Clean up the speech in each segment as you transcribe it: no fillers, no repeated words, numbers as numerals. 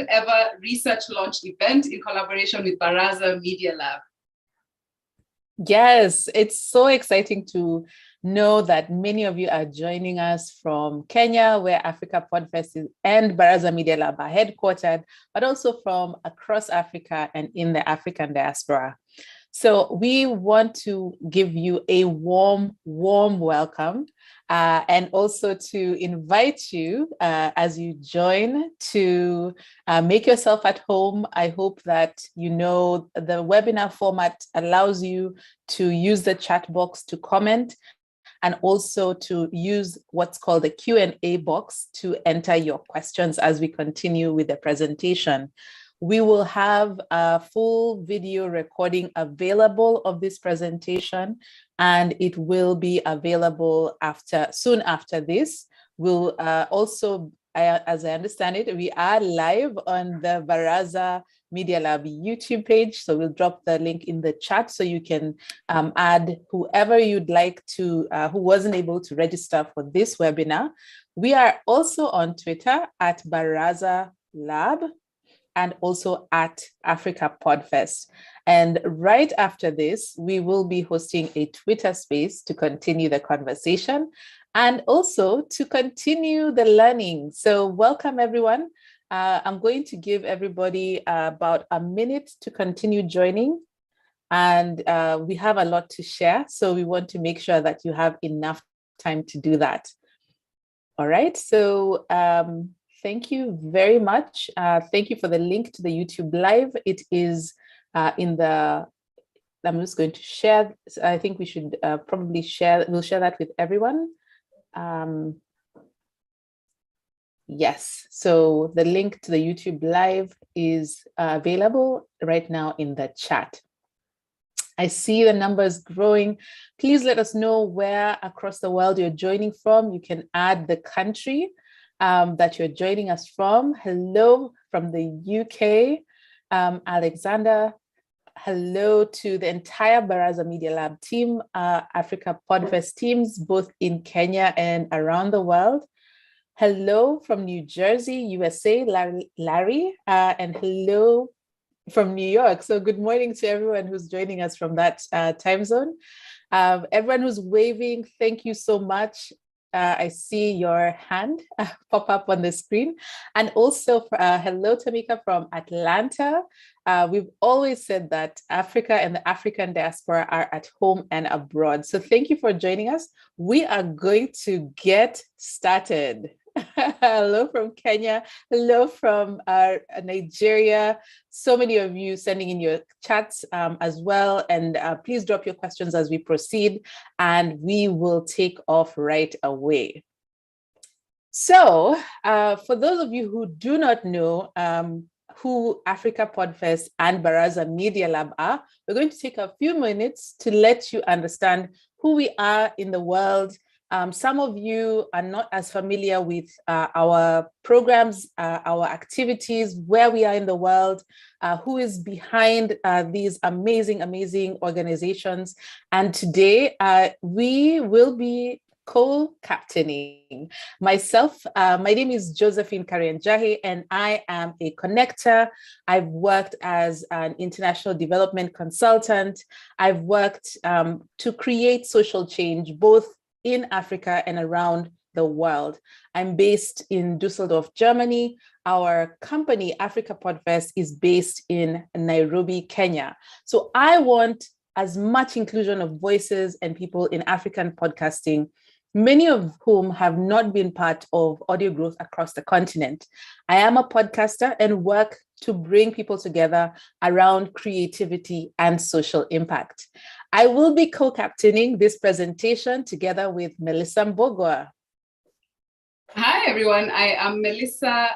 ever research launch event in collaboration with Baraza Media Lab. Yes, it's so exciting to know that many of you are joining us from Kenya, where Africa Podfest is, and Baraza Media Lab are headquartered, but also from across Africa and in the African diaspora. So we want to give you a warm welcome and also to invite you as you join to make yourself at home. I hope that you know the webinar format allows you to use the chat box to comment and also to use what's called the Q&A box to enter your questions as we continue with the presentation. We will have a full video recording available of this presentation, and it will be available soon after this. We'll also, as I understand it, we are live on the Baraza Media Lab YouTube page. So we'll drop the link in the chat so you can add whoever you'd like to, who wasn't able to register for this webinar. We are also on Twitter at Baraza Lab, and also at Africa Podfest. And right after this, we will be hosting a Twitter space to continue the conversation and also to continue the learning. So welcome, everyone. I'm going to give everybody about a minute to continue joining. And we have a lot to share, so we want to make sure that you have enough time to do that. All right, so thank you very much. Thank you for the link to the YouTube Live. It is I'm just going to share. I think we should probably we'll share that with everyone. Yes, so the link to the YouTube Live is available right now in the chat. I see the numbers growing. Please let us know where across the world you're joining from. You can add the country that you're joining us from. Hello from the UK, Alexander. Hello to the entire Baraza Media Lab team, Africa Podfest teams, both in Kenya and around the world. Hello from New Jersey, USA, Larry, and hello from New York. So good morning to everyone who's joining us from that time zone. Everyone who's waving, thank you so much. I see your hand pop up on the screen. And also, hello, Tamika from Atlanta. We've always said that Africa and the African diaspora are at home and abroad. So thank you for joining us. We are going to get started. Hello from Kenya. Hello from Nigeria. So many of you sending in your chats as well. And please drop your questions as we proceed, and we will take off right away. So for those of you who do not know who Africa Podfest and Baraza Media Lab are, we're going to take a few minutes to let you understand who we are in the world. Some of you are not as familiar with our programs, our activities, where we are in the world, who is behind these amazing organizations. And today we will be co-captaining. Myself, my name is Josephine Karianjahi, and I am a connector. I've worked as an international development consultant. I've worked to create social change, both in Africa and around the world. I'm based in Düsseldorf, Germany. Our company, Africa Podfest, is based in Nairobi, Kenya. So I want as much inclusion of voices and people in African podcasting, many of whom have not been part of audio growth across the continent. I am a podcaster and work to bring people together around creativity and social impact. I will be co-captaining this presentation together with Melissa Mbogwa. Hi, everyone. I am Melissa,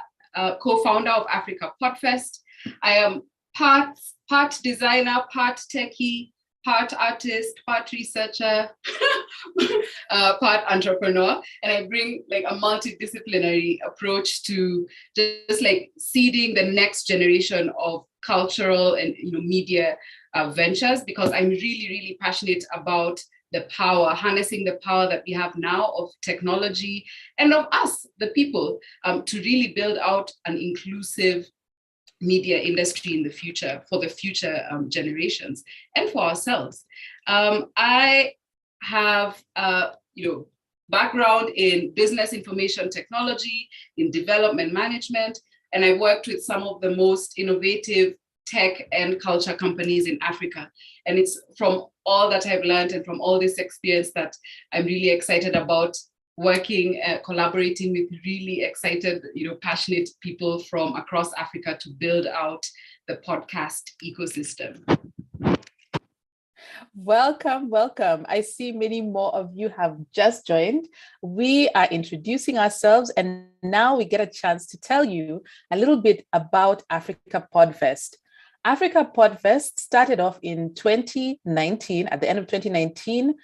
co-founder of Africa Podfest. I am part designer, part techie, part artist, part researcher, part entrepreneur. And I bring like a multidisciplinary approach to just like seeding the next generation of cultural and media ventures, because I'm really passionate about the power, harnessing the power that we have now of technology and of us, the people, to really build out an inclusive media industry in the future, for the future generations, and for ourselves. I have background in business information technology, in development management, and I worked with some of the most innovative tech and culture companies in Africa. And it's from all that I've learned and from all this experience that I'm really excited about working, collaborating with really excited, passionate people from across Africa to build out the podcast ecosystem. Welcome, welcome. I see many more of you have just joined. We are introducing ourselves, and now we get a chance to tell you a little bit about Africa Podfest. Africa Podfest started off in 2019, at the end of 2019,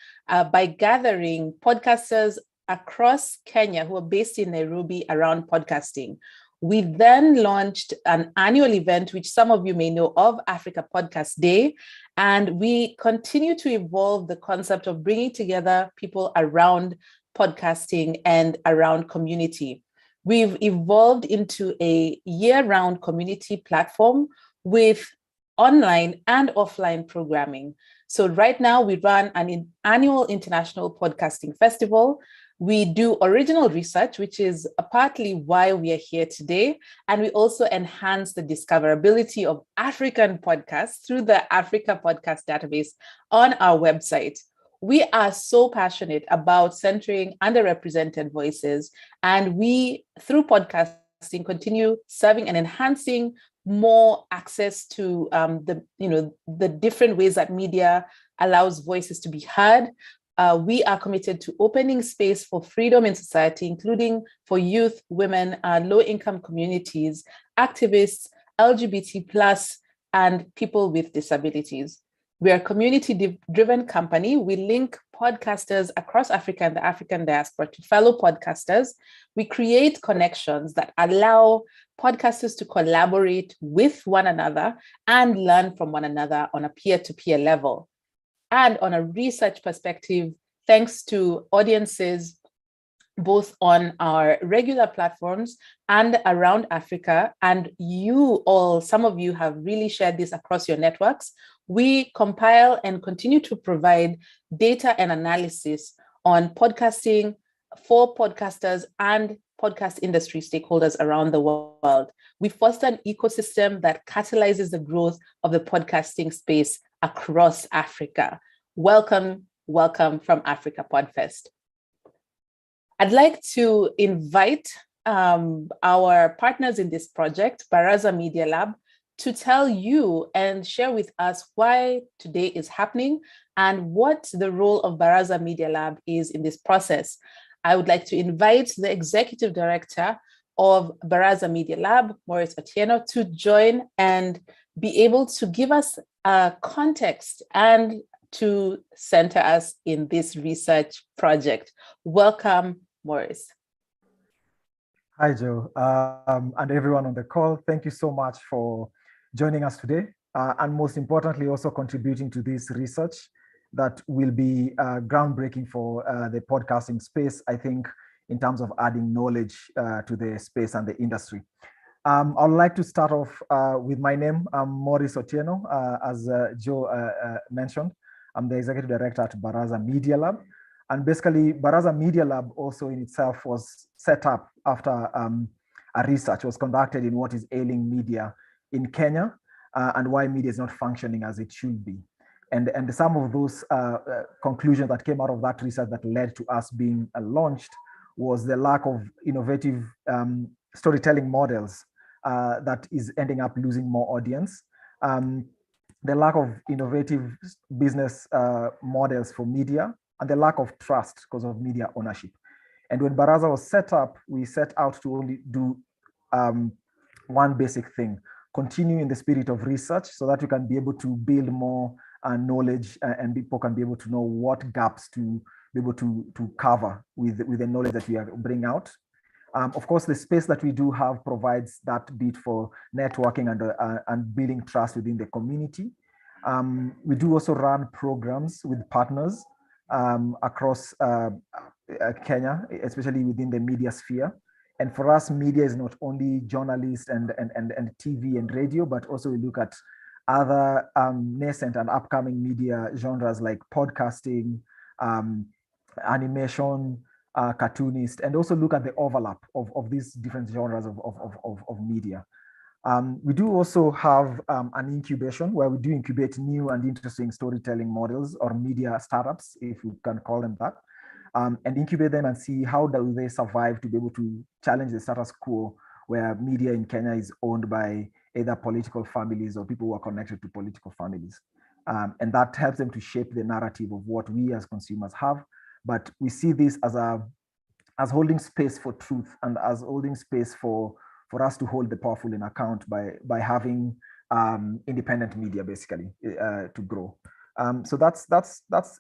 by gathering podcasters across Kenya who are based in Nairobi around podcasting. We then launched an annual event, which some of you may know of, Africa Podcast Day. And we continue to evolve the concept of bringing together people around podcasting and around community. We've evolved into a year-round community platform with online and offline programming. So right now we run an annual international podcasting festival. We do original research, which is partly why we are here today. And we also enhance the discoverability of African podcasts through the Africa Podcast Database on our website. We are so passionate about centering underrepresented voices. And we, through podcasting, continue serving and enhancing more access to the different ways that media allows voices to be heard. We are committed to opening space for freedom in society, including for youth, women, low-income communities, activists, LGBT+, and people with disabilities. We are a community-driven company. We link podcasters across Africa and the African diaspora to fellow podcasters. We create connections that allow podcasters to collaborate with one another and learn from one another on a peer-to-peer level. And on a research perspective, thanks to audiences both on our regular platforms and around Africa, and you all, some of you have really shared this across your networks, we compile and continue to provide data and analysis on podcasting for podcasters and podcast industry stakeholders around the world. We foster an ecosystem that catalyzes the growth of the podcasting space across Africa. Welcome, welcome from Africa Podfest. I'd like to invite our partners in this project, Baraza Media Lab, to tell you and share with us why today is happening and what the role of Baraza Media Lab is in this process. I would like to invite the Executive Director of Baraza Media Lab, Maurice Otieno, to join and be able to give us a context and to center us in this research project. Welcome, Maurice. Hi, Joe, and everyone on the call. Thank you so much for joining us today, and most importantly, also contributing to this research that will be groundbreaking for the podcasting space, I think, in terms of adding knowledge to the space and the industry. I'd like to start off with my name. I'm Maurice Otieno, as Joe mentioned. I'm the Executive Director at Baraza Media Lab. And basically, Baraza Media Lab also in itself was set up after a research was conducted in what is ailing media in Kenya and why media is not functioning as it should be. And some of those conclusions that came out of that research that led to us being launched was the lack of innovative storytelling models that is ending up losing more audience. The lack of innovative business models for media, and the lack of trust because of media ownership. And when Baraza was set up, we set out to only do one basic thing: continue in the spirit of research so that we can be able to build more knowledge and people can be able to know what gaps to be able to cover with the knowledge that we are bringing out. Of course, the space that we do have provides that bit for networking and building trust within the community. We do also run programs with partners across Kenya, especially within the media sphere. And for us, media is not only journalists and TV and radio, but also we look at other nascent and upcoming media genres like podcasting, animation, cartoonist, and also look at the overlap of these different genres of media. We do also have an incubation where we do incubate new and interesting storytelling models or media startups, if you can call them that, and incubate them and see how do they survive to be able to challenge the status quo where media in Kenya is owned by either political families or people who are connected to political families. And that helps them to shape the narrative of what we as consumers have. But we see this as holding space for truth and as holding space for us to hold the powerful in account by having independent media basically to grow. So that's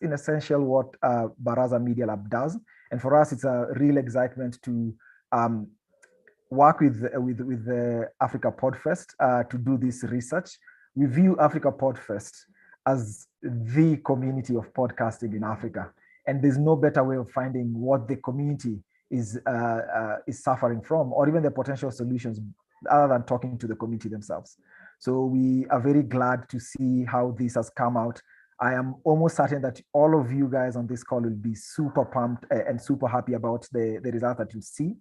in essential what Baraza Media Lab does. And for us, it's a real excitement to work with the Africa Podfest to do this research. We view Africa Podfest as the community of podcasting in Africa. And there's no better way of finding what the community is suffering from, or even the potential solutions, other than talking to the community themselves. So we are very glad to see how this has come out. I am almost certain that all of you guys on this call will be super pumped and super happy about the result that you see.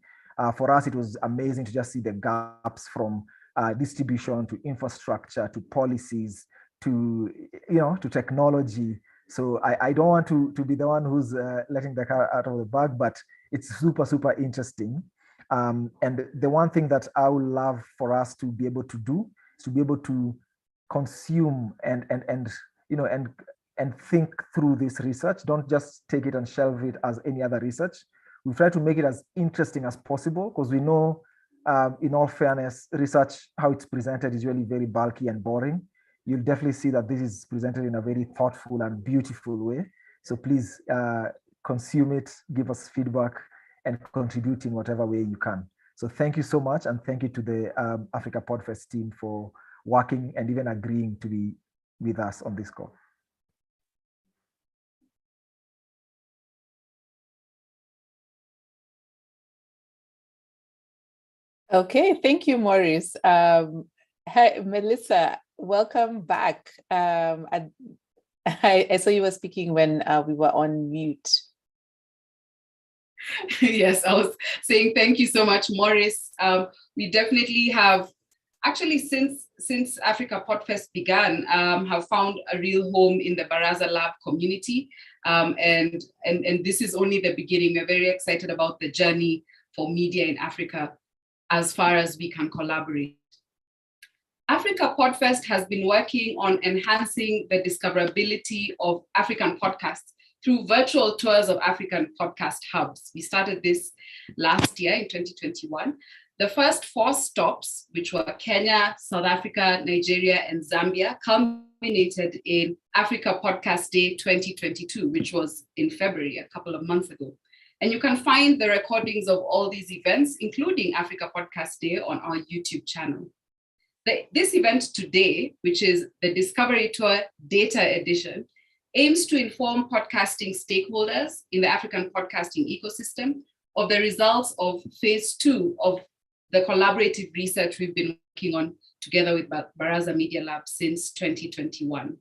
For us, it was amazing to just see the gaps from distribution to infrastructure to policies to technology. So I don't want to be the one who's letting the cat out of the bag, but it's super interesting. And the one thing that I would love for us to be able to do is to be able to consume and think through this research. Don't just take it and shelve it as any other research. We try to make it as interesting as possible, because we know, in all fairness, research, how it's presented is really very bulky and boring. You'll definitely see that this is presented in a very thoughtful and beautiful way. So please consume it, give us feedback, and contribute in whatever way you can. So thank you so much, and thank you to the Africa Podfest team for working and even agreeing to be with us on this call. Okay, thank you, Maurice. Hey, Melissa, welcome back. I saw you were speaking when we were on mute. Yes, I was saying thank you so much, Maurice. We definitely have, actually since Africa Podfest began, have found a real home in the Baraza Lab community. And this is only the beginning. We're very excited about the journey for media in Africa as far as we can collaborate. Africa Podfest has been working on enhancing the discoverability of African podcasts through virtual tours of African podcast hubs. We started this last year in 2021. The first 4 stops, which were Kenya, South Africa, Nigeria, and Zambia, culminated in Africa Podcast Day 2022, which was in February, a couple of months ago. And you can find the recordings of all these events, including Africa Podcast Day, on our YouTube channel. This event today, which is the Discovery Tour Data Edition, aims to inform podcasting stakeholders in the African podcasting ecosystem of the results of phase 2 of the collaborative research we've been working on together with Baraza Media Lab since 2021.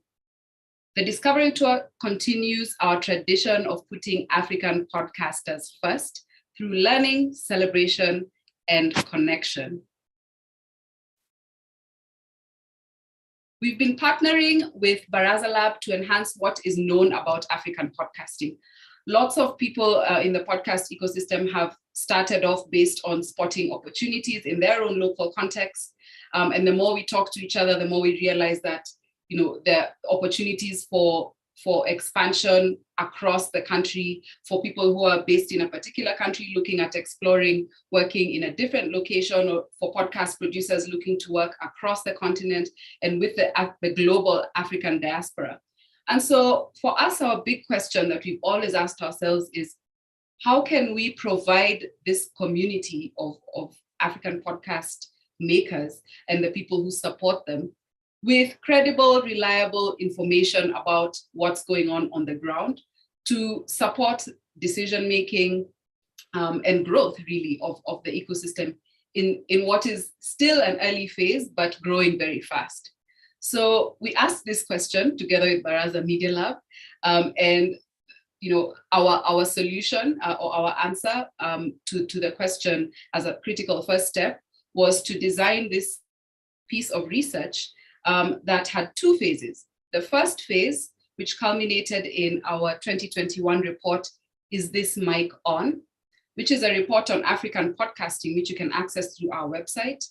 The Discovery Tour continues our tradition of putting African podcasters first through learning, celebration, and connection. We've been partnering with Baraza Lab to enhance what is known about African podcasting. Lots of people in the podcast ecosystem have started off based on spotting opportunities in their own local context. And the more we talk to each other, the more we realize that the opportunities for expansion across the country, for people who are based in a particular country looking at exploring working in a different location, or for podcast producers looking to work across the continent and with the global African diaspora. And so for us, our big question that we've always asked ourselves is, how can we provide this community of African podcast makers and the people who support them with credible, reliable information about what's going on the ground to support decision-making, and growth really of the ecosystem in what is still an early phase, but growing very fast. So we asked this question together with Baraza Media Lab, and our solution or our answer to the question as a critical first step was to design this piece of research that had two phases. The first phase, which culminated in our 2021 report, Is This Mic On?, which is a report on African podcasting, which you can access through our website,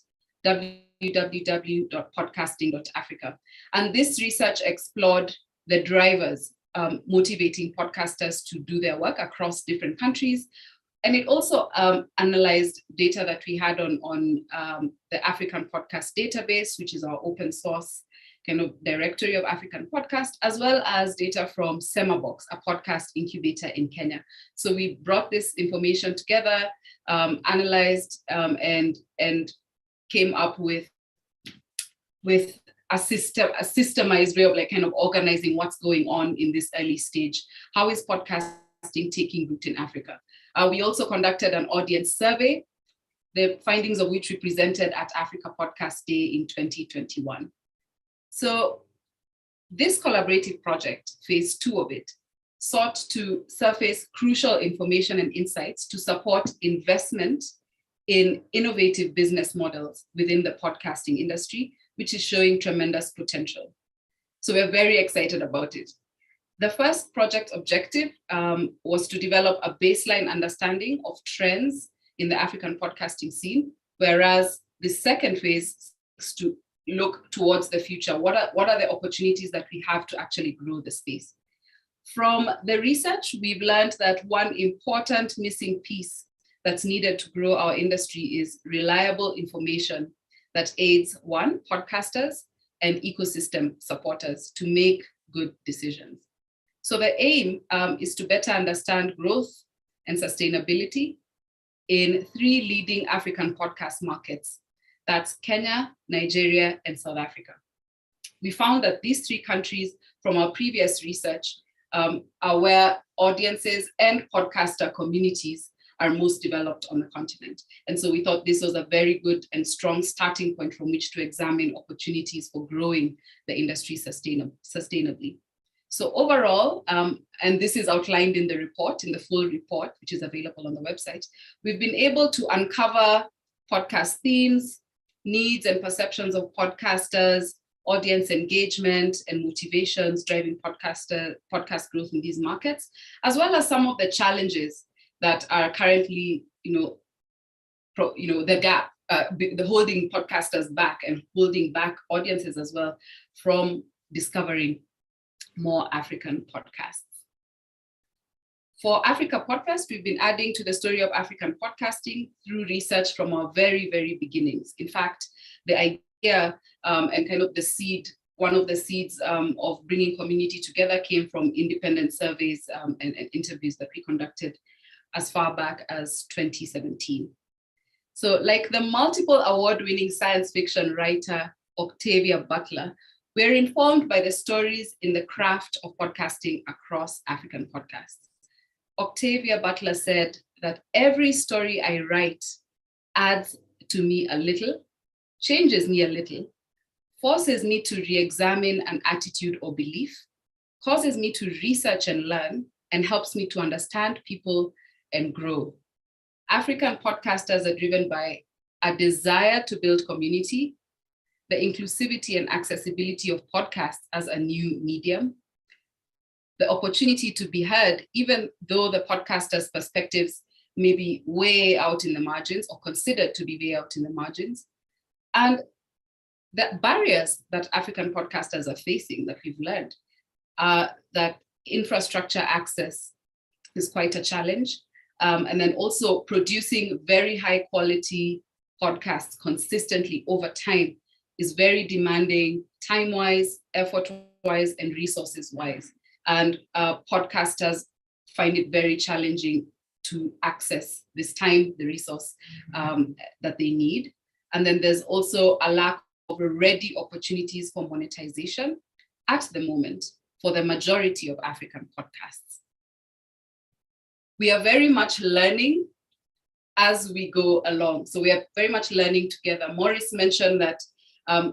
www.podcasting.africa. And this research explored the drivers motivating podcasters to do their work across different countries. And it also analyzed data that we had on the African Podcast Database, which is our open source kind of directory of African podcasts, as well as data from Semabox, a podcast incubator in Kenya. So we brought this information together, analyzed, and came up with a systemized way of like kind of organizing what's going on in this early stage. How is podcasting taking root in Africa? We also conducted an audience survey, the findings of which we presented at Africa Podcast Day in 2021. So this collaborative project, phase 2 of it, sought to surface crucial information and insights to support investment in innovative business models within the podcasting industry, which is showing tremendous potential. So we're very excited about it. The first project objective was to develop a baseline understanding of trends in the African podcasting scene, whereas the second phase is to look towards the future. What are the opportunities that we have to actually grow the space? From the research, we've learned that one important missing piece that's needed to grow our industry is reliable information that aids, one, podcasters and ecosystem supporters to make good decisions. So the aim is to better understand growth and sustainability in 3 leading African podcast markets. That's Kenya, Nigeria, and South Africa. We found that these 3 countries from our previous research are where audiences and podcaster communities are most developed on the continent. And so we thought this was a very good and strong starting point from which to examine opportunities for growing the industry sustainably. So overall, and this is outlined in the report, in the full report, which is available on the website, we've been able to uncover podcast themes, needs and perceptions of podcasters, audience engagement and motivations driving podcast growth in these markets, as well as some of the challenges that are currently, the gap, the holding podcasters back and holding back audiences as well from discovering more African podcasts. For Africa Podfest, we've been adding to the story of African podcasting through research from our very, very beginnings. In fact, the idea and kind of the seed, one of the seeds of bringing community together came from independent surveys and interviews that we conducted as far back as 2017. So like the multiple award-winning science fiction writer, Octavia Butler, we're informed by the stories in the craft of podcasting across African podcasts. Octavia Butler said that every story I write adds to me a little, changes me a little, forces me to re-examine an attitude or belief, causes me to research and learn, and helps me to understand people and grow. African podcasters are driven by a desire to build community, the inclusivity and accessibility of podcasts as a new medium, the opportunity to be heard, even though the podcasters' perspectives may be way out in the margins or considered to be way out in the margins, and the barriers that African podcasters are facing that we've learned are that infrastructure access is quite a challenge. And then also producing very high quality podcasts consistently over time is very demanding, time-wise, effort-wise, and resources-wise. And podcasters find it very challenging to access this time, the resource that they need. And then there's also a lack of ready opportunities for monetization at the moment for the majority of African podcasts. We are very much learning as we go along. So we are very much learning together. Maurice mentioned that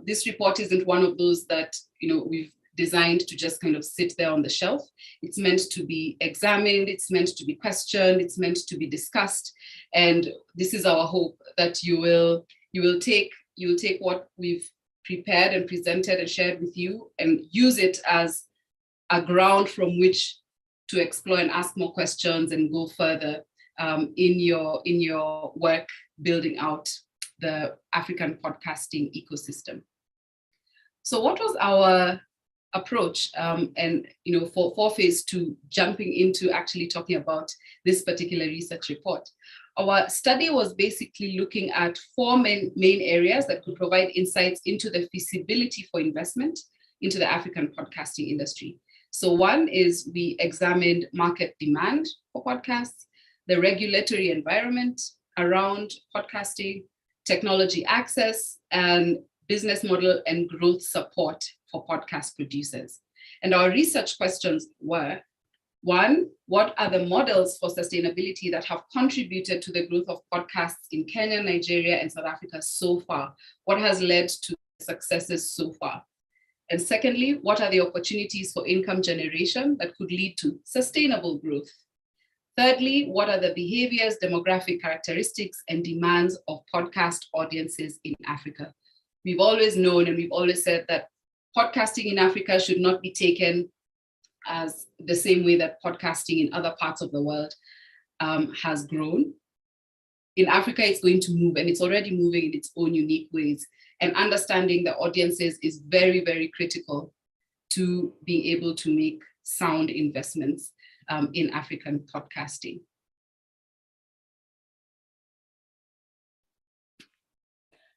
this report isn't one of those that we've designed to just kind of sit there on the shelf. It's meant to be examined, it's meant to be questioned, it's meant to be discussed. And this is our hope, that you will take what we've prepared and presented and shared with you and use it as a ground from which to explore and ask more questions and go further in your work building out the African podcasting ecosystem. So what was our approach for phase 2, jumping into actually talking about this particular research report? Our study was basically looking at 4 main areas that could provide insights into the feasibility for investment into the African podcasting industry. So one is we examined market demand for podcasts, the regulatory environment around podcasting, technology access, and business model and growth support for podcast producers. And our research questions were, 1, what are the models for sustainability that have contributed to the growth of podcasts in Kenya, Nigeria, and South Africa so far? What has led to successes so far? And secondly, what are the opportunities for income generation that could lead to sustainable growth? Thirdly, what are the behaviors, demographic characteristics, and demands of podcast audiences in Africa? We've always known and we've always said that podcasting in Africa should not be taken as the same way that podcasting in other parts of the world has grown. In Africa, it's going to move, and it's already moving in its own unique ways. And understanding the audiences is very, very critical to being able to make sound investments in African podcasting.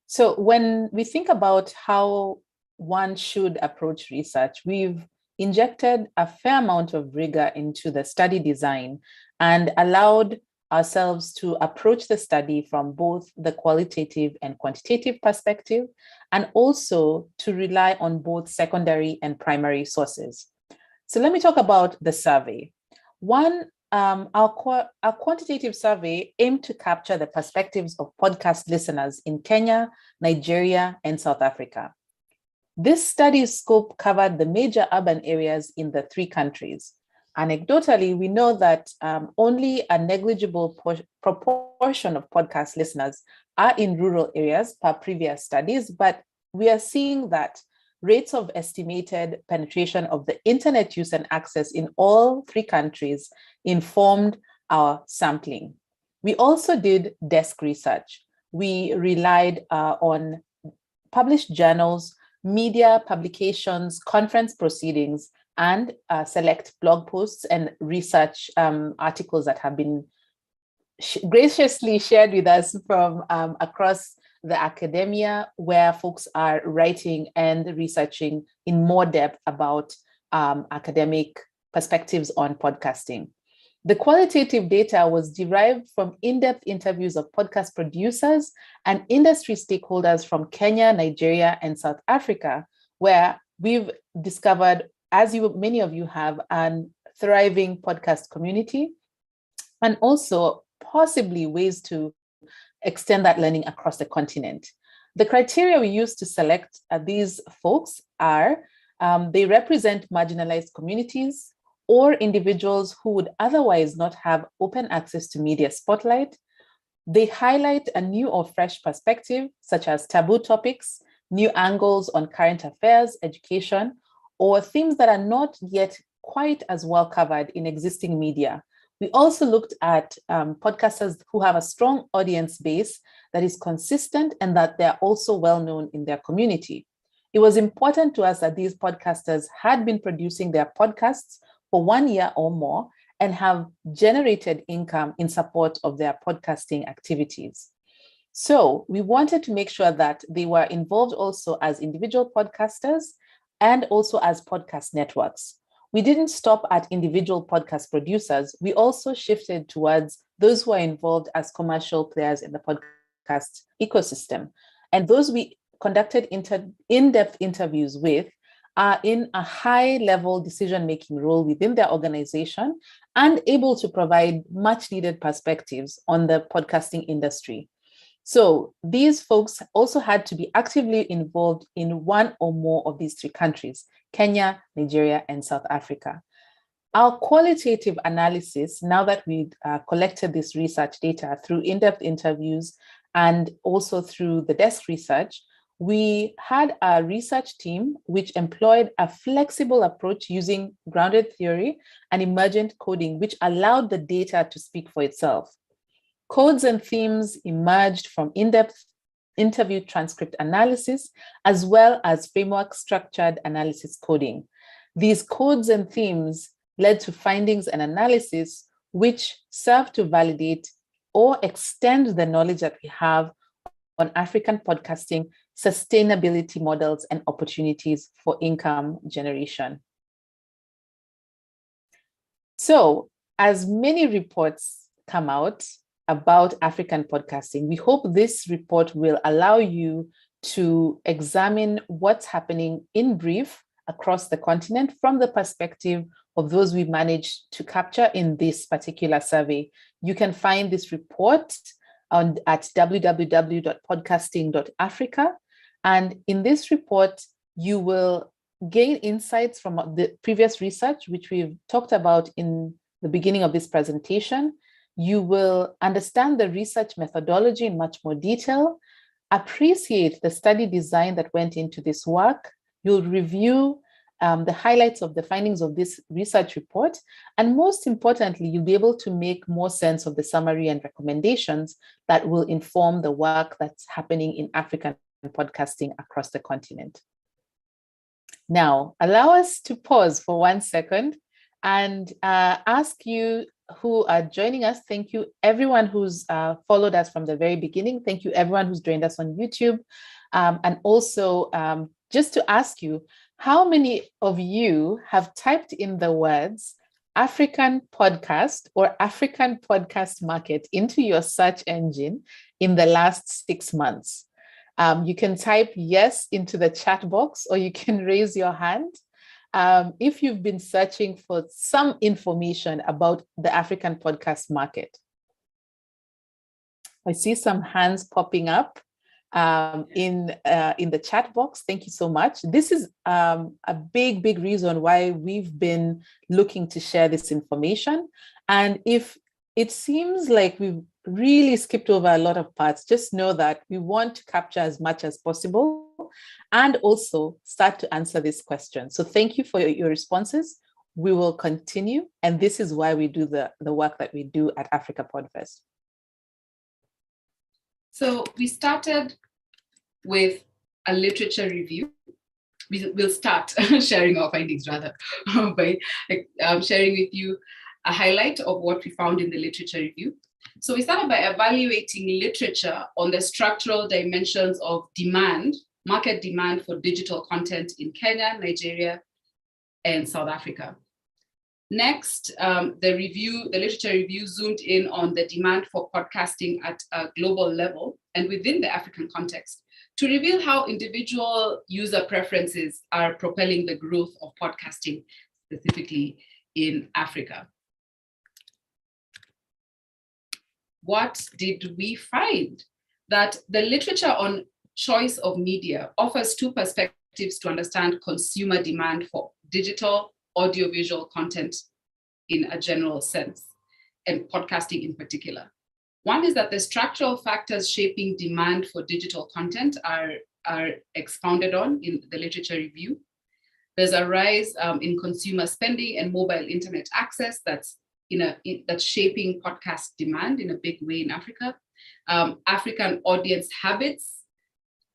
So when we think about how one should approach research, we've injected a fair amount of rigor into the study design and allowed ourselves to approach the study from both the qualitative and quantitative perspective, and also to rely on both secondary and primary sources. So let me talk about the survey. One, our quantitative survey aimed to capture the perspectives of podcast listeners in Kenya, Nigeria, and South Africa. This study's scope covered the major urban areas in the 3 countries. Anecdotally, we know that only a negligible proportion of podcast listeners are in rural areas per previous studies, but we are seeing that rates of estimated penetration of the internet use and access in all 3 countries informed our sampling. We also did desk research. We relied on published journals, media publications, conference proceedings, and select blog posts and research articles that have been graciously shared with us from across the academia, where folks are writing and researching in more depth about academic perspectives on podcasting. The qualitative data was derived from in-depth interviews of podcast producers and industry stakeholders from Kenya, Nigeria, and South Africa, where we've discovered, as many of you have, a thriving podcast community, and also possibly ways to extend that learning across the continent. The criteria we use to select these folks are they represent marginalized communities or individuals who would otherwise not have open access to media spotlight. They highlight a new or fresh perspective, such as taboo topics, new angles on current affairs, education, or themes that are not yet quite as well covered in existing media. We also looked at podcasters who have a strong audience base that is consistent and that they're also well known in their community. It was important to us that these podcasters had been producing their podcasts for 1 year or more and have generated income in support of their podcasting activities. So we wanted to make sure that they were involved also as individual podcasters and also as podcast networks. We didn't stop at individual podcast producers. We also shifted towards those who are involved as commercial players in the podcast ecosystem. And those we conducted in-depth interviews with are in a high-level decision-making role within their organization and able to provide much-needed perspectives on the podcasting industry. So these folks also had to be actively involved in one or more of these three countries: Kenya, Nigeria, and South Africa. Our qualitative analysis, now that we've collected this research data through in-depth interviews and also through the desk research, we had a research team which employed a flexible approach using grounded theory and emergent coding, which allowed the data to speak for itself. Codes and themes emerged from in-depth interview transcript analysis, as well as framework-structured analysis coding. These codes and themes led to findings and analysis which serve to validate or extend the knowledge that we have on African podcasting, sustainability models, and opportunities for income generation. So, as many reports come out about African podcasting, we hope this report will allow you to examine what's happening in brief across the continent from the perspective of those we managed to capture in this particular survey. You can find this report at www.podcasting.africa. And in this report, you will gain insights from the previous research, which we've talked about in the beginning of this presentation. You will understand the research methodology in much more detail, appreciate the study design that went into this work. You'll review the highlights of the findings of this research report. And most importantly, you'll be able to make more sense of the summary and recommendations that will inform the work that's happening in African podcasting across the continent. Now, allow us to pause for 1 second and ask you who are joining us. Thank you, everyone who's followed us from the very beginning. Thank you, everyone who's joined us on YouTube. And also, just to ask you, how many of you have typed in the words African podcast or African podcast market into your search engine in the last 6 months? You can type yes into the chat box, or you can raise your hand if you've been searching for some information about the African podcast market. I see some hands popping up in the chat box. Thank you so much. This is a big reason why we've been looking to share this information. And if it seems like we've really skipped over a lot of parts, just know that we want to capture as much as possible and also start to answer this question. So thank you for your responses. We will continue. And this is why we do the work that we do at Africa Podfest. So we started with a literature review. We'll start sharing our findings rather by sharing with you a highlight of what we found in the literature review. So we started by evaluating literature on the structural dimensions of demand, market demand for digital content in Kenya, Nigeria, and South Africa. Next, the literature review zoomed in on the demand for podcasting at a global level and within the African context to reveal how individual user preferences are propelling the growth of podcasting, specifically in Africa. What did we find? That the literature on choice of media offers two perspectives to understand consumer demand for digital audiovisual content in a general sense, and podcasting in particular. One is that the structural factors shaping demand for digital content are expounded on in the literature review. There's a rise in consumer spending and mobile internet access that's shaping podcast demand in a big way in Africa. African audience habits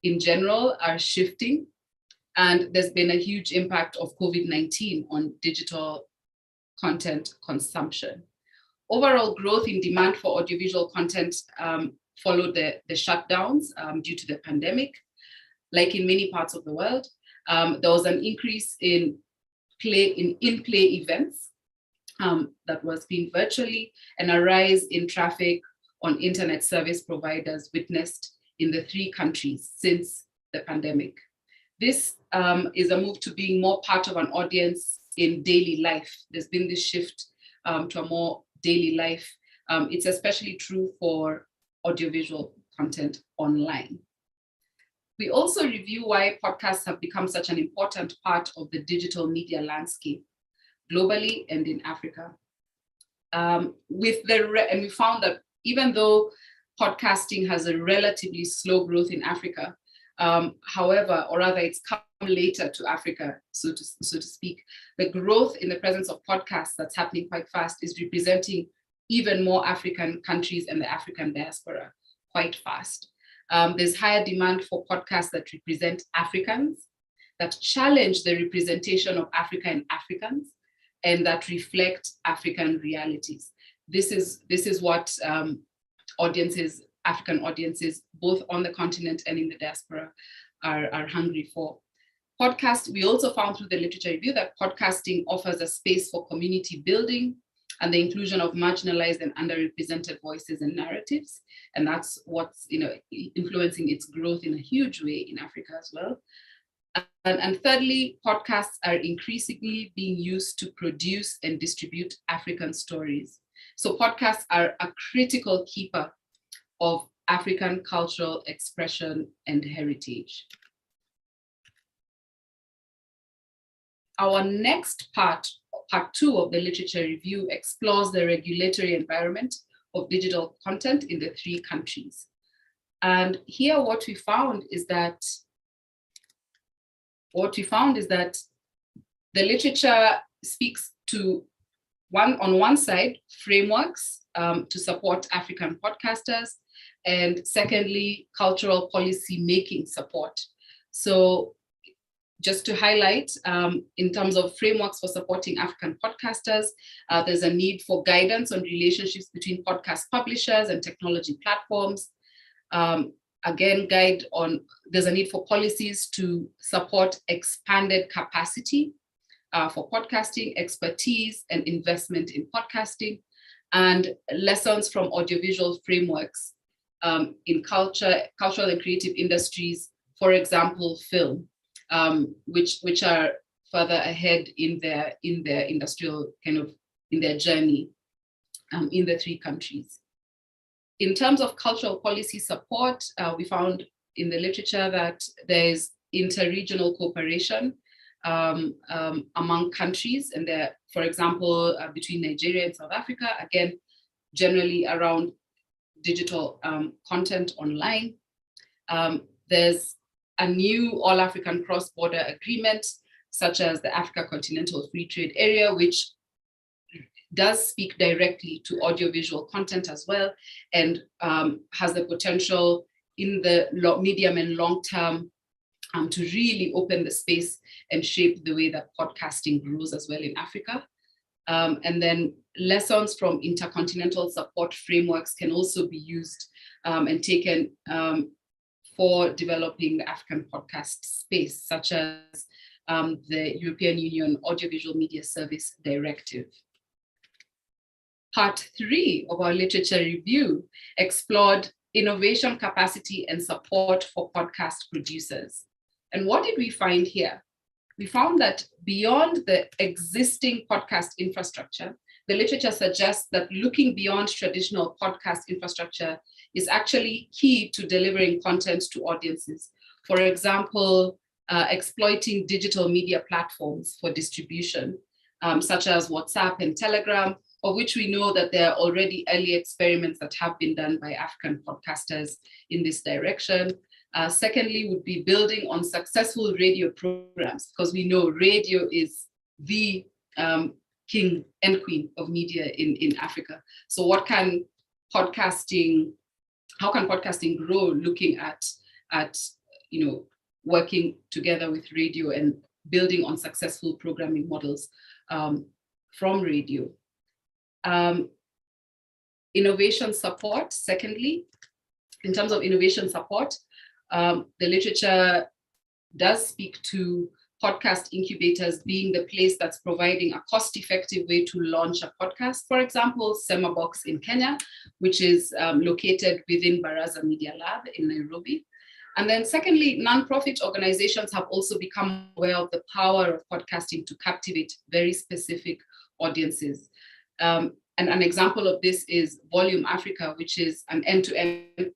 in general are shifting, and there's been a huge impact of COVID-19 on digital content consumption. Overall growth in demand for audiovisual content followed the shutdowns due to the pandemic. Like in many parts of the world, there was an increase in in-play events that was being virtually, and a rise in traffic on internet service providers witnessed in the 3 countries since the pandemic. This is a move to being more part of an audience in daily life. There's been this shift to a more daily life. It's especially true for audiovisual content online. We also review why podcasts have become such an important part of the digital media landscape globally and in Africa. And we found that even though podcasting has a relatively slow growth in Africa, however, or rather it's come later to Africa, so to speak, the growth in the presence of podcasts that's happening quite fast is representing even more African countries and the African diaspora quite fast. There's higher demand for podcasts that represent Africans, that challenge the representation of Africa and Africans, and that reflect African realities. This is what African audiences, both on the continent and in the diaspora, are hungry for. We also found through the literature review that podcasting offers a space for community building and the inclusion of marginalized and underrepresented voices and narratives. And that's what's influencing its growth in a huge way in Africa as well. And thirdly, podcasts are increasingly being used to produce and distribute African stories. So podcasts are a critical keeper of African cultural expression and heritage. Our next part 2 of the literature review, explores the regulatory environment of digital content in the 3 countries. And here what we found is that the literature speaks to on one side, frameworks to support African podcasters, and secondly, cultural policy making support. So just to highlight, in terms of frameworks for supporting African podcasters, there's a need for guidance on relationships between podcast publishers and technology platforms. Again, there's a need for policies to support expanded capacity for podcasting, expertise and investment in podcasting, and lessons from audiovisual frameworks in cultural and creative industries, for example, film. Which are further ahead in their industrial in their journey in the 3 countries. In terms of cultural policy support, we found in the literature that there is interregional cooperation among countries, and there, for example, between Nigeria and South Africa, again, generally around digital content online. There's a new all-African cross-border agreement, such as the Africa Continental Free Trade Area, which does speak directly to audiovisual content as well, and has the potential in the medium and long term to really open the space and shape the way that podcasting grows as well in Africa. And then lessons from intercontinental support frameworks can also be used and taken for developing the African podcast space, such as the European Union Audiovisual Media Service Directive. Part 3 of our literature review explored innovation capacity and support for podcast producers. And what did we find here? We found that beyond the existing podcast infrastructure, the literature suggests that looking beyond traditional podcast infrastructure is actually key to delivering content to audiences. For example, exploiting digital media platforms for distribution, such as WhatsApp and Telegram, of which we know that there are already early experiments that have been done by African podcasters in this direction. Secondly, would be building on successful radio programs, because we know radio is the king and queen of media in Africa. So how can podcasting grow looking at working together with radio and building on successful programming models from radio. Innovation support, secondly, in terms of innovation support, the literature does speak to podcast incubators being the place that's providing a cost-effective way to launch a podcast. For example, Semabox in Kenya, which is located within Baraza Media Lab in Nairobi. And then secondly, nonprofit organizations have also become aware of the power of podcasting to captivate very specific audiences. And an example of this is Volume Africa, which is an end-to-end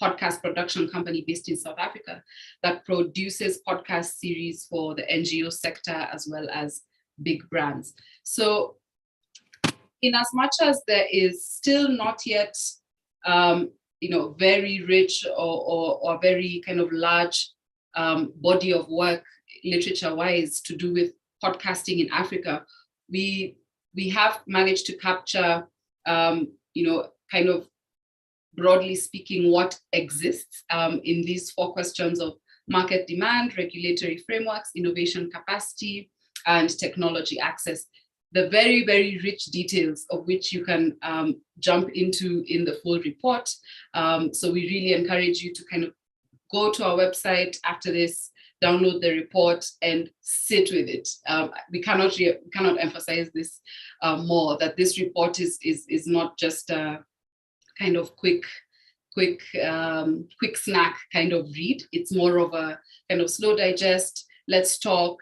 podcast production company based in South Africa that produces podcast series for the NGO sector as well as big brands. So in as much as there is still not yet very rich or very kind of large body of work literature-wise to do with podcasting in Africa, we have managed to capture, kind of broadly speaking, what exists in these 4 questions of market demand, regulatory frameworks, innovation capacity, and technology access. The very, very rich details of which you can jump into in the full report. So we really encourage you to kind of go to our website after this, download the report and sit with it. We cannot emphasize this more, that this report is not just a kind of quick snack kind of read. It's more of a kind of slow digest. Let's talk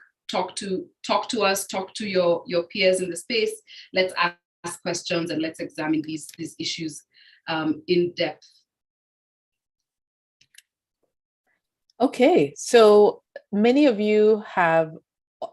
to us, talk to your peers in the space. Let's ask questions and let's examine these issues in depth. Okay, so many of you have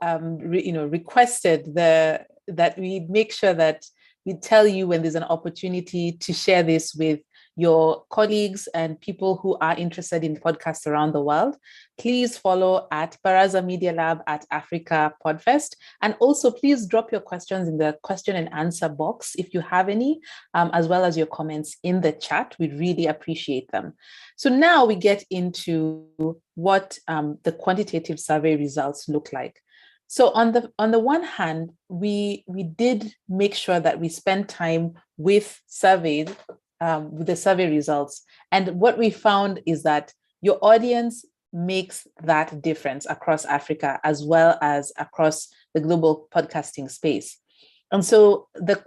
requested that we make sure that we tell you when there's an opportunity to share this with your colleagues and people who are interested in podcasts around the world. Please follow at Baraza Media Lab at Africa Podfest. And also please drop your questions in the question and answer box if you have any, as well as your comments in the chat. We really appreciate them. So now we get into what the quantitative survey results look like. So on the one hand, we did make sure that we spend time with the survey results. And what we found is that your audience makes that difference across Africa as well as across the global podcasting space. And so the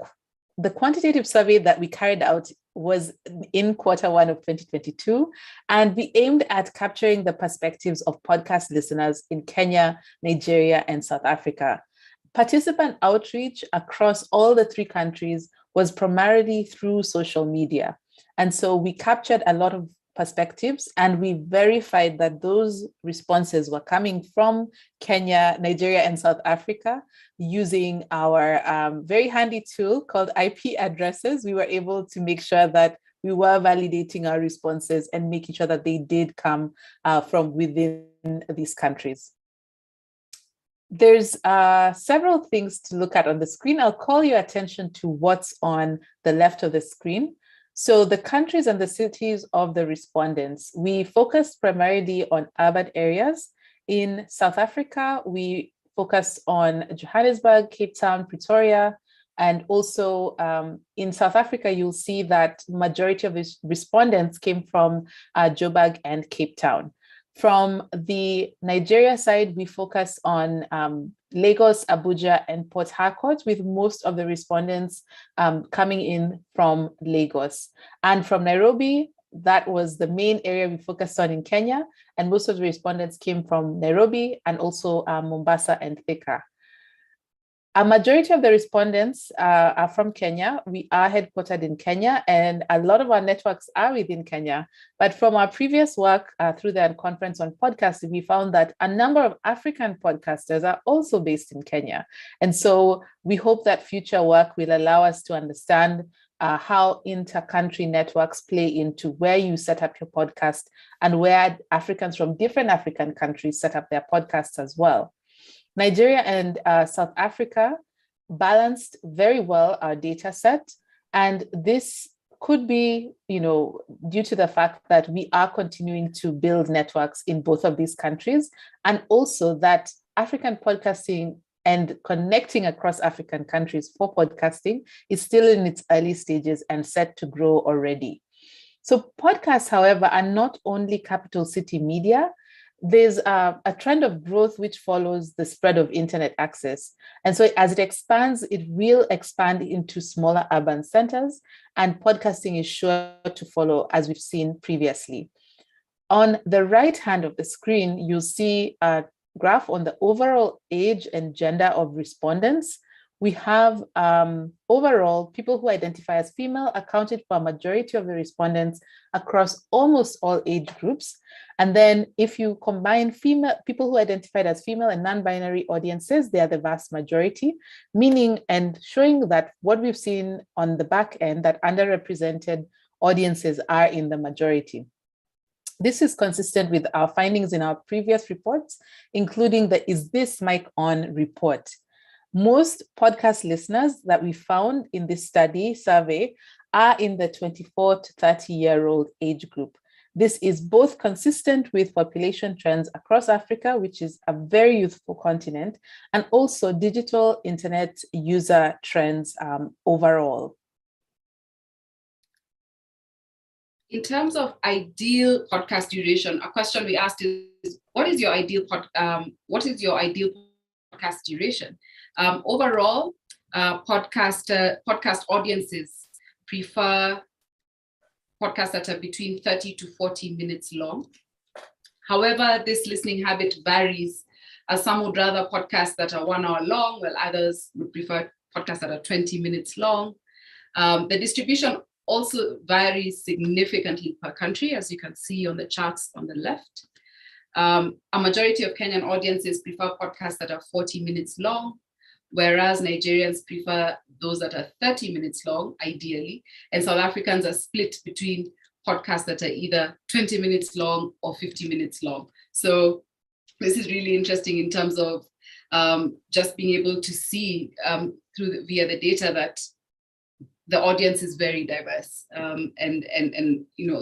quantitative survey that we carried out was in Q1 of 2022, and we aimed at capturing the perspectives of podcast listeners in Kenya, Nigeria, and South Africa. Participant outreach across all the 3 countries was primarily through social media. And so we captured a lot of perspectives and we verified that those responses were coming from Kenya, Nigeria, and South Africa using our very handy tool called IP addresses. We were able to make sure that we were validating our responses and making sure that they did come from within these countries. There's several things to look at on the screen. I'll call your attention to what's on the left of the screen. So the countries and the cities of the respondents, we focused primarily on urban areas. In South Africa, we focused on Johannesburg, Cape Town, Pretoria, and also in South Africa, you'll see that majority of the respondents came from Joburg and Cape Town. From the Nigeria side, we focus on Lagos, Abuja, and Port Harcourt, with most of the respondents coming in from Lagos. And from Nairobi, that was the main area we focused on in Kenya, and most of the respondents came from Nairobi and also Mombasa and Thika. A majority of the respondents are from Kenya. We are headquartered in Kenya, and a lot of our networks are within Kenya. But from our previous work through the conference on podcasting, we found that a number of African podcasters are also based in Kenya. And so we hope that future work will allow us to understand how inter-country networks play into where you set up your podcast and where Africans from different African countries set up their podcasts as well. Nigeria and South Africa balanced very well our data set. And this could be, due to the fact that we are continuing to build networks in both of these countries, and also that African podcasting and connecting across African countries for podcasting is still in its early stages and set to grow already. So podcasts, however, are not only capital city media. There's a trend of growth which follows the spread of internet access. And so as it expands, it will expand into smaller urban centers, and podcasting is sure to follow, as we've seen previously. On the right hand of the screen, you'll see a graph on the overall age and gender of respondents. We have overall people who identify as female accounted for a majority of the respondents across almost all age groups. And then if you combine female people who identified as female and non-binary audiences, they are the vast majority, meaning and showing that what we've seen on the back end, that underrepresented audiences are in the majority. This is consistent with our findings in our previous reports, including the Is This Mic On report. Most podcast listeners that we found in this survey are in the 24 to 30-year-old age group. This is both consistent with population trends across Africa, which is a very youthful continent, and also digital internet user trends overall. In terms of ideal podcast duration, a question we asked is, what is your ideal podcast duration? Overall, podcast audiences prefer podcasts that are between 30 to 40 minutes long. However, this listening habit varies, as some would rather podcasts that are 1 hour long, while others would prefer podcasts that are 20 minutes long. The distribution also varies significantly per country, as you can see on the charts on the left. A majority of Kenyan audiences prefer podcasts that are 40 minutes long, whereas Nigerians prefer those that are 30 minutes long, ideally, and South Africans are split between podcasts that are either 20 minutes long or 50 minutes long. So this is really interesting in terms of just being able to see via the data that the audience is very diverse, and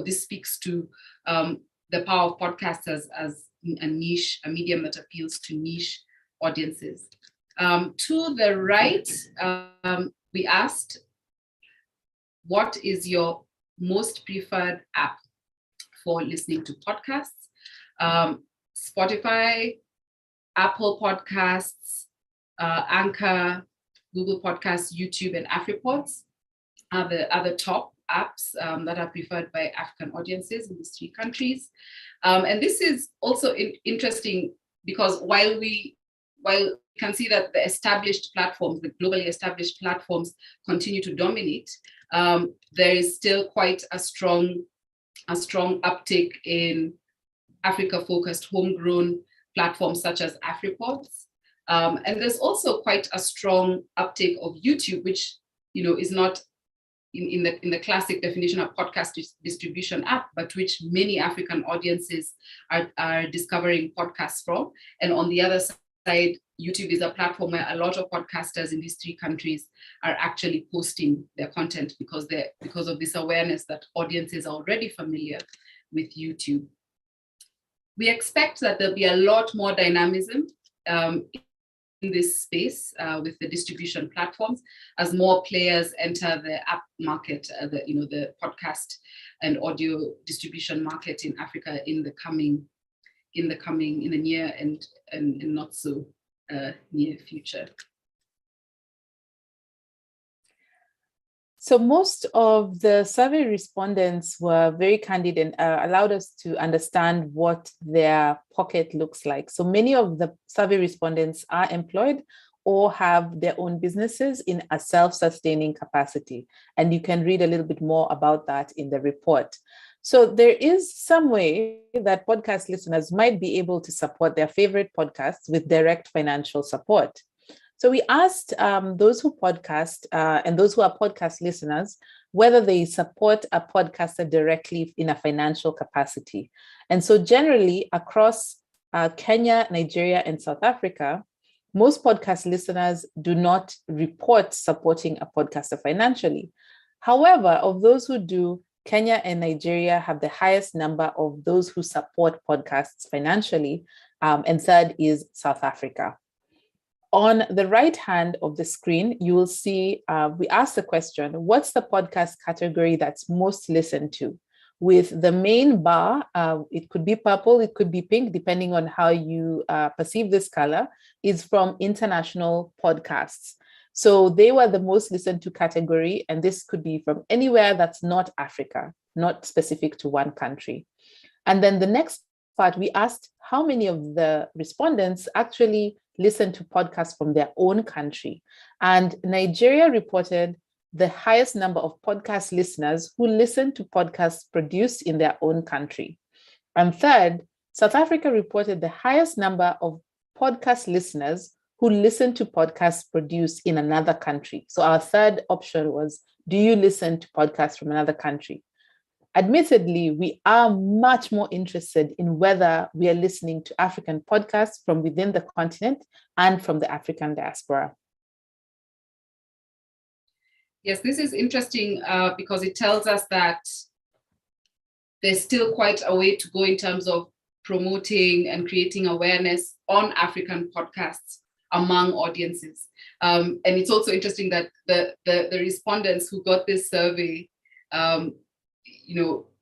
this speaks to the power of podcasts as a niche, a medium that appeals to niche audiences. To the right, we asked, what is your most preferred app for listening to podcasts? Spotify, Apple Podcasts, Anchor, Google Podcasts, YouTube, and AfriPods are the top apps that are preferred by African audiences in these 3 countries. And this is also interesting because while we can see that the established platforms, the globally established platforms continue to dominate, there is still quite a strong uptick in Africa-focused homegrown platforms such as AfriPods. And there's also quite a strong uptake of YouTube, which is not in the classic definition of podcast distribution app, but which many African audiences are discovering podcasts from. And on the other side, YouTube is a platform where a lot of podcasters in these 3 countries are actually posting their content because of this awareness that audiences are already familiar with YouTube. We expect that there'll be a lot more dynamism in this space with the distribution platforms as more players enter the app market, the podcast and audio distribution market in Africa in the near and not so near future. So most of the survey respondents were very candid and allowed us to understand what their pocket looks like. So many of the survey respondents are employed or have their own businesses in a self-sustaining capacity. And you can read a little bit more about that in the report. So there is some way that podcast listeners might be able to support their favorite podcasts with direct financial support. So we asked those who podcast and those who are podcast listeners whether they support a podcaster directly in a financial capacity. And so generally across Kenya, Nigeria, and South Africa, most podcast listeners do not report supporting a podcaster financially. However, of those who do, Kenya and Nigeria have the highest number of those who support podcasts financially, and third is South Africa. On the right hand of the screen, you will see, we asked the question, what's the podcast category that's most listened to? With the main bar, it could be purple, it could be pink, depending on how you perceive this color, is from international podcasts. So they were the most listened to category, and this could be from anywhere that's not Africa, not specific to one country. And then the next part, we asked how many of the respondents actually listen to podcasts from their own country. And Nigeria reported the highest number of podcast listeners who listen to podcasts produced in their own country. And third, South Africa reported the highest number of podcast listeners who listen to podcasts produced in another country. So our third option was, do you listen to podcasts from another country? Admittedly, we are much more interested in whether we are listening to African podcasts from within the continent and from the African diaspora. Yes, this is interesting because it tells us that there's still quite a way to go in terms of promoting and creating awareness on African podcasts among audiences. And it's also interesting that the respondents who got this survey,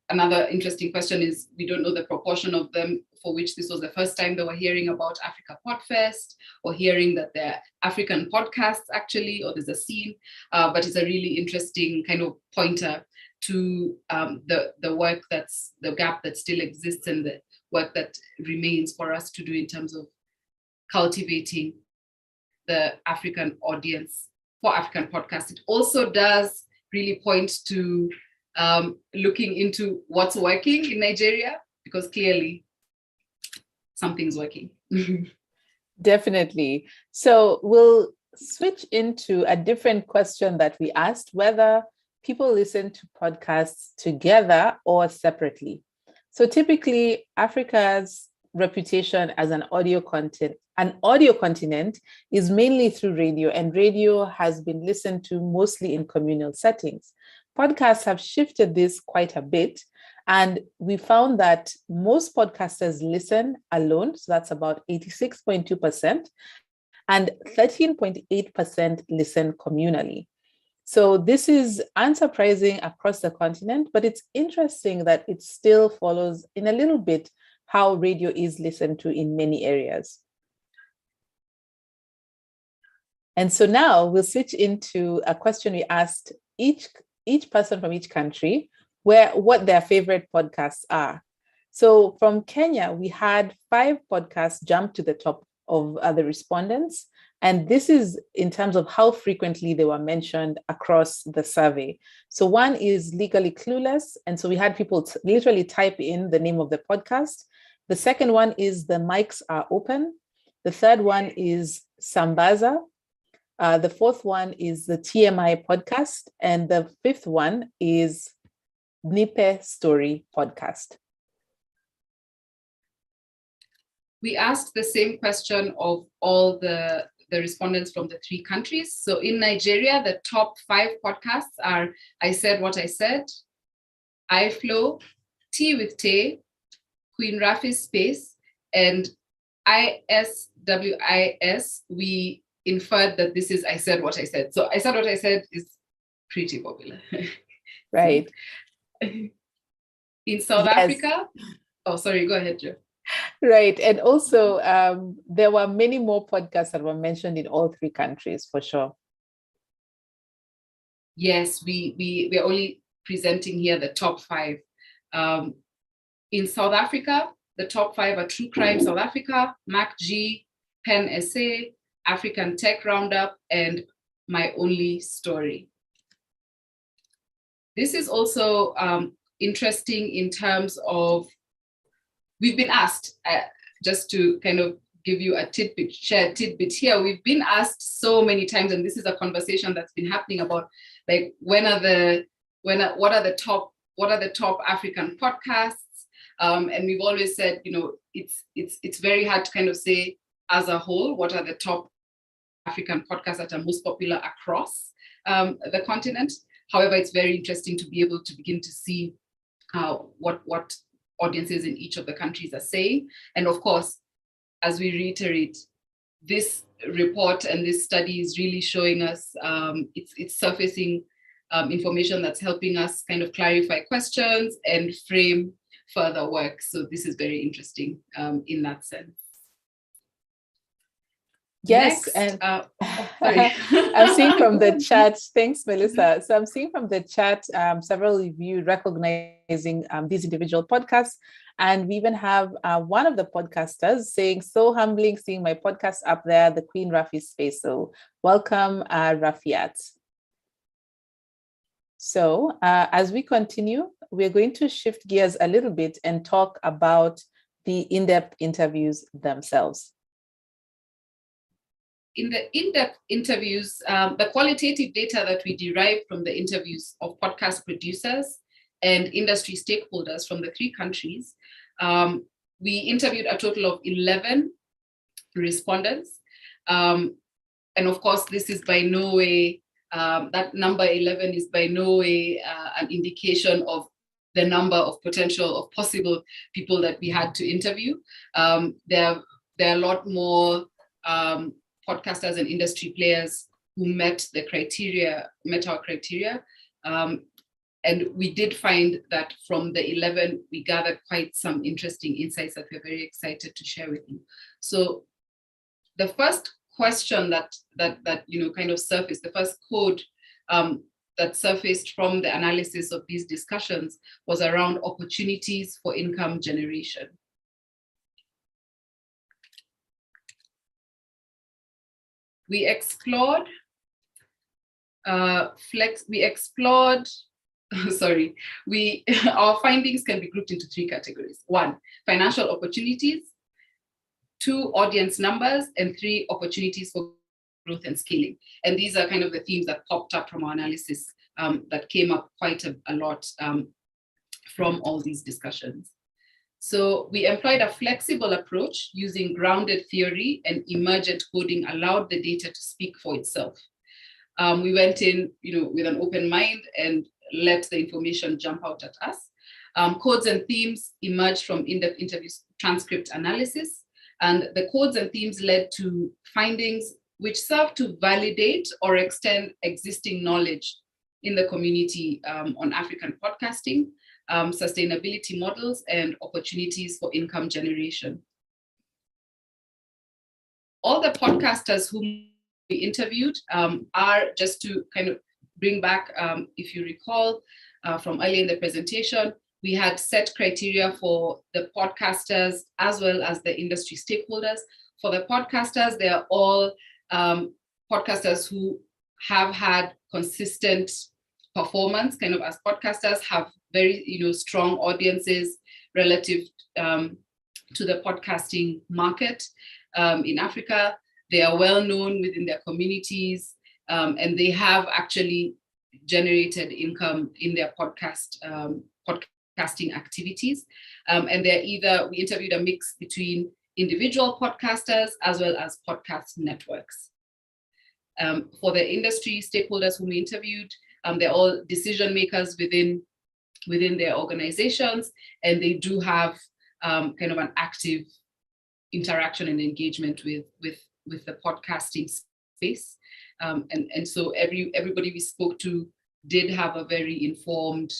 another interesting question is, we don't know the proportion of them for which this was the first time they were hearing about Africa Podfest or hearing that they're African podcasts actually, or there's a scene, but it's a really interesting kind of pointer to the work the gap that still exists and the work that remains for us to do in terms of cultivating the African audience for African podcasts. It also does really point to looking into what's working in Nigeria, because clearly something's working. Definitely. So we'll switch into a different question that we asked, whether people listen to podcasts together or separately. So typically, Africa's reputation as an audio continent is mainly through radio, and radio has been listened to mostly in communal settings. Podcasts have shifted this quite a bit, and we found that most podcasters listen alone, so that's about 86.2%, and 13.8% listen communally. So this is unsurprising across the continent, but it's interesting that it still follows in a little bit how radio is listened to in many areas. And so now we'll switch into a question we asked each person from each country, what their favorite podcasts are. So from Kenya, we had 5 podcasts jump to the top of the respondents. And this is in terms of how frequently they were mentioned across the survey. So one is Legally Clueless. And so we had people literally type in the name of the podcast. The second one is The Mics Are Open. The third one is Sambaza. The fourth one is the TMI podcast. And the fifth one is Nipe Story podcast. We asked the same question of all the respondents from the 3 countries. So in Nigeria, the top 5 podcasts are I Said What I Said, iFlow, Tea with Tay, Queen Rafi's Space, and ISWIS. We inferred that this is I Said What I Said. So I Said What I Said is pretty popular. Right. In South Africa, oh, sorry, go ahead, Jo. Right. And also, there were many more podcasts that were mentioned in all 3 countries, for sure. Yes, we are only presenting here the top 5. In South Africa, the top 5 are True Crime South Africa, MacG, Pen Essay, African Tech Roundup, and My Only Story. This is also interesting in terms of, we've been asked, just to kind of give you a share a tidbit here, we've been asked so many times, and this is a conversation that's been happening about, like, what are the top African podcasts? And we've always said, it's very hard to kind of say as a whole, what are the top African podcasts that are most popular across the continent. However, it's very interesting to be able to begin to see what audiences in each of the countries are saying. And of course, as we reiterate, this report and this study is really showing us, it's surfacing information that's helping us kind of clarify questions and frame further work. So this is very interesting in that sense. Yes, Next, and sorry. I'm seeing from the chat, thanks, Melissa. So I'm seeing from the chat several of you recognizing these individual podcasts. And we even have one of the podcasters saying, so humbling seeing my podcast up there, the Queen Rafi space. So welcome, Rafiat. So as we continue, we're going to shift gears a little bit and talk about the in-depth interviews themselves. In the in-depth interviews, the qualitative data that we derive from the interviews of podcast producers and industry stakeholders from the 3 countries, we interviewed a total of 11 respondents. And of course, this is by no way, that number 11 is by no way an indication of the number of potential of possible people that we had to interview. There are a lot more podcasters and industry players who met our criteria. And we did find that from the 11, we gathered quite some interesting insights that we're very excited to share with you. So the first question that kind of surfaced, the first code that surfaced from the analysis of these discussions was around opportunities for income generation. We explored our findings can be grouped into 3 categories. 1, financial opportunities, 2, audience numbers, and 3, opportunities for growth and scaling. And these are kind of the themes that popped up from our analysis that came up quite a lot from all these discussions. So we employed a flexible approach using grounded theory, and emergent coding allowed the data to speak for itself. We went in, with an open mind and let the information jump out at us. Codes and themes emerged from in-depth interviews transcript analysis, and the codes and themes led to findings which serve to validate or extend existing knowledge in the community on African podcasting, sustainability models, and opportunities for income generation. All the podcasters whom we interviewed are, just to kind of bring back, if you recall from earlier in the presentation, we had set criteria for the podcasters as well as the industry stakeholders. For the podcasters, they are all podcasters who have had consistent performance, kind of as podcasters, have very strong audiences relative to the podcasting market in Africa. They are well known within their communities, and they have actually generated income in their podcasting activities. And we interviewed a mix between individual podcasters as well as podcast networks. For the industry stakeholders whom we interviewed, they're all decision makers within their organizations, and they do have kind of an active interaction and engagement with the podcasting space. And so everybody we spoke to did have a very informed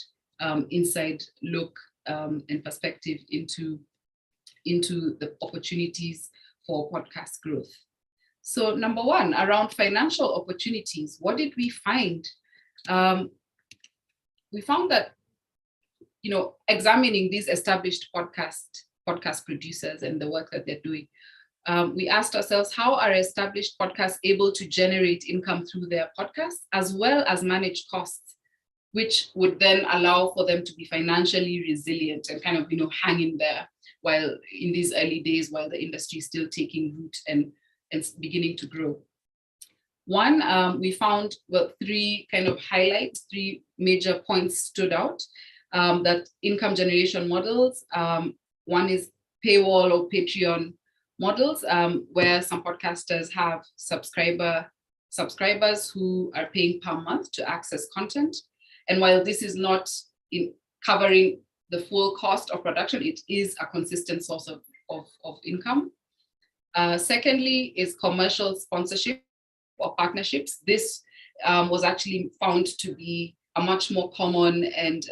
inside look and perspective into the opportunities for podcast growth. So number 1, around financial opportunities, what did we find? We found that, examining these established podcast producers and the work that they're doing, we asked ourselves, how are established podcasts able to generate income through their podcasts as well as manage costs, which would then allow for them to be financially resilient and kind of, hang in there while in these early days, while the industry is still taking root and beginning to grow. One, we found, 3 kind of highlights, 3 major points stood out, that income generation models. One is paywall or Patreon models, where some podcasters have subscribers who are paying per month to access content. And while this is not covering the full cost of production, it is a consistent source of income. Secondly is commercial sponsorship or partnerships. This was actually found to be a much more common and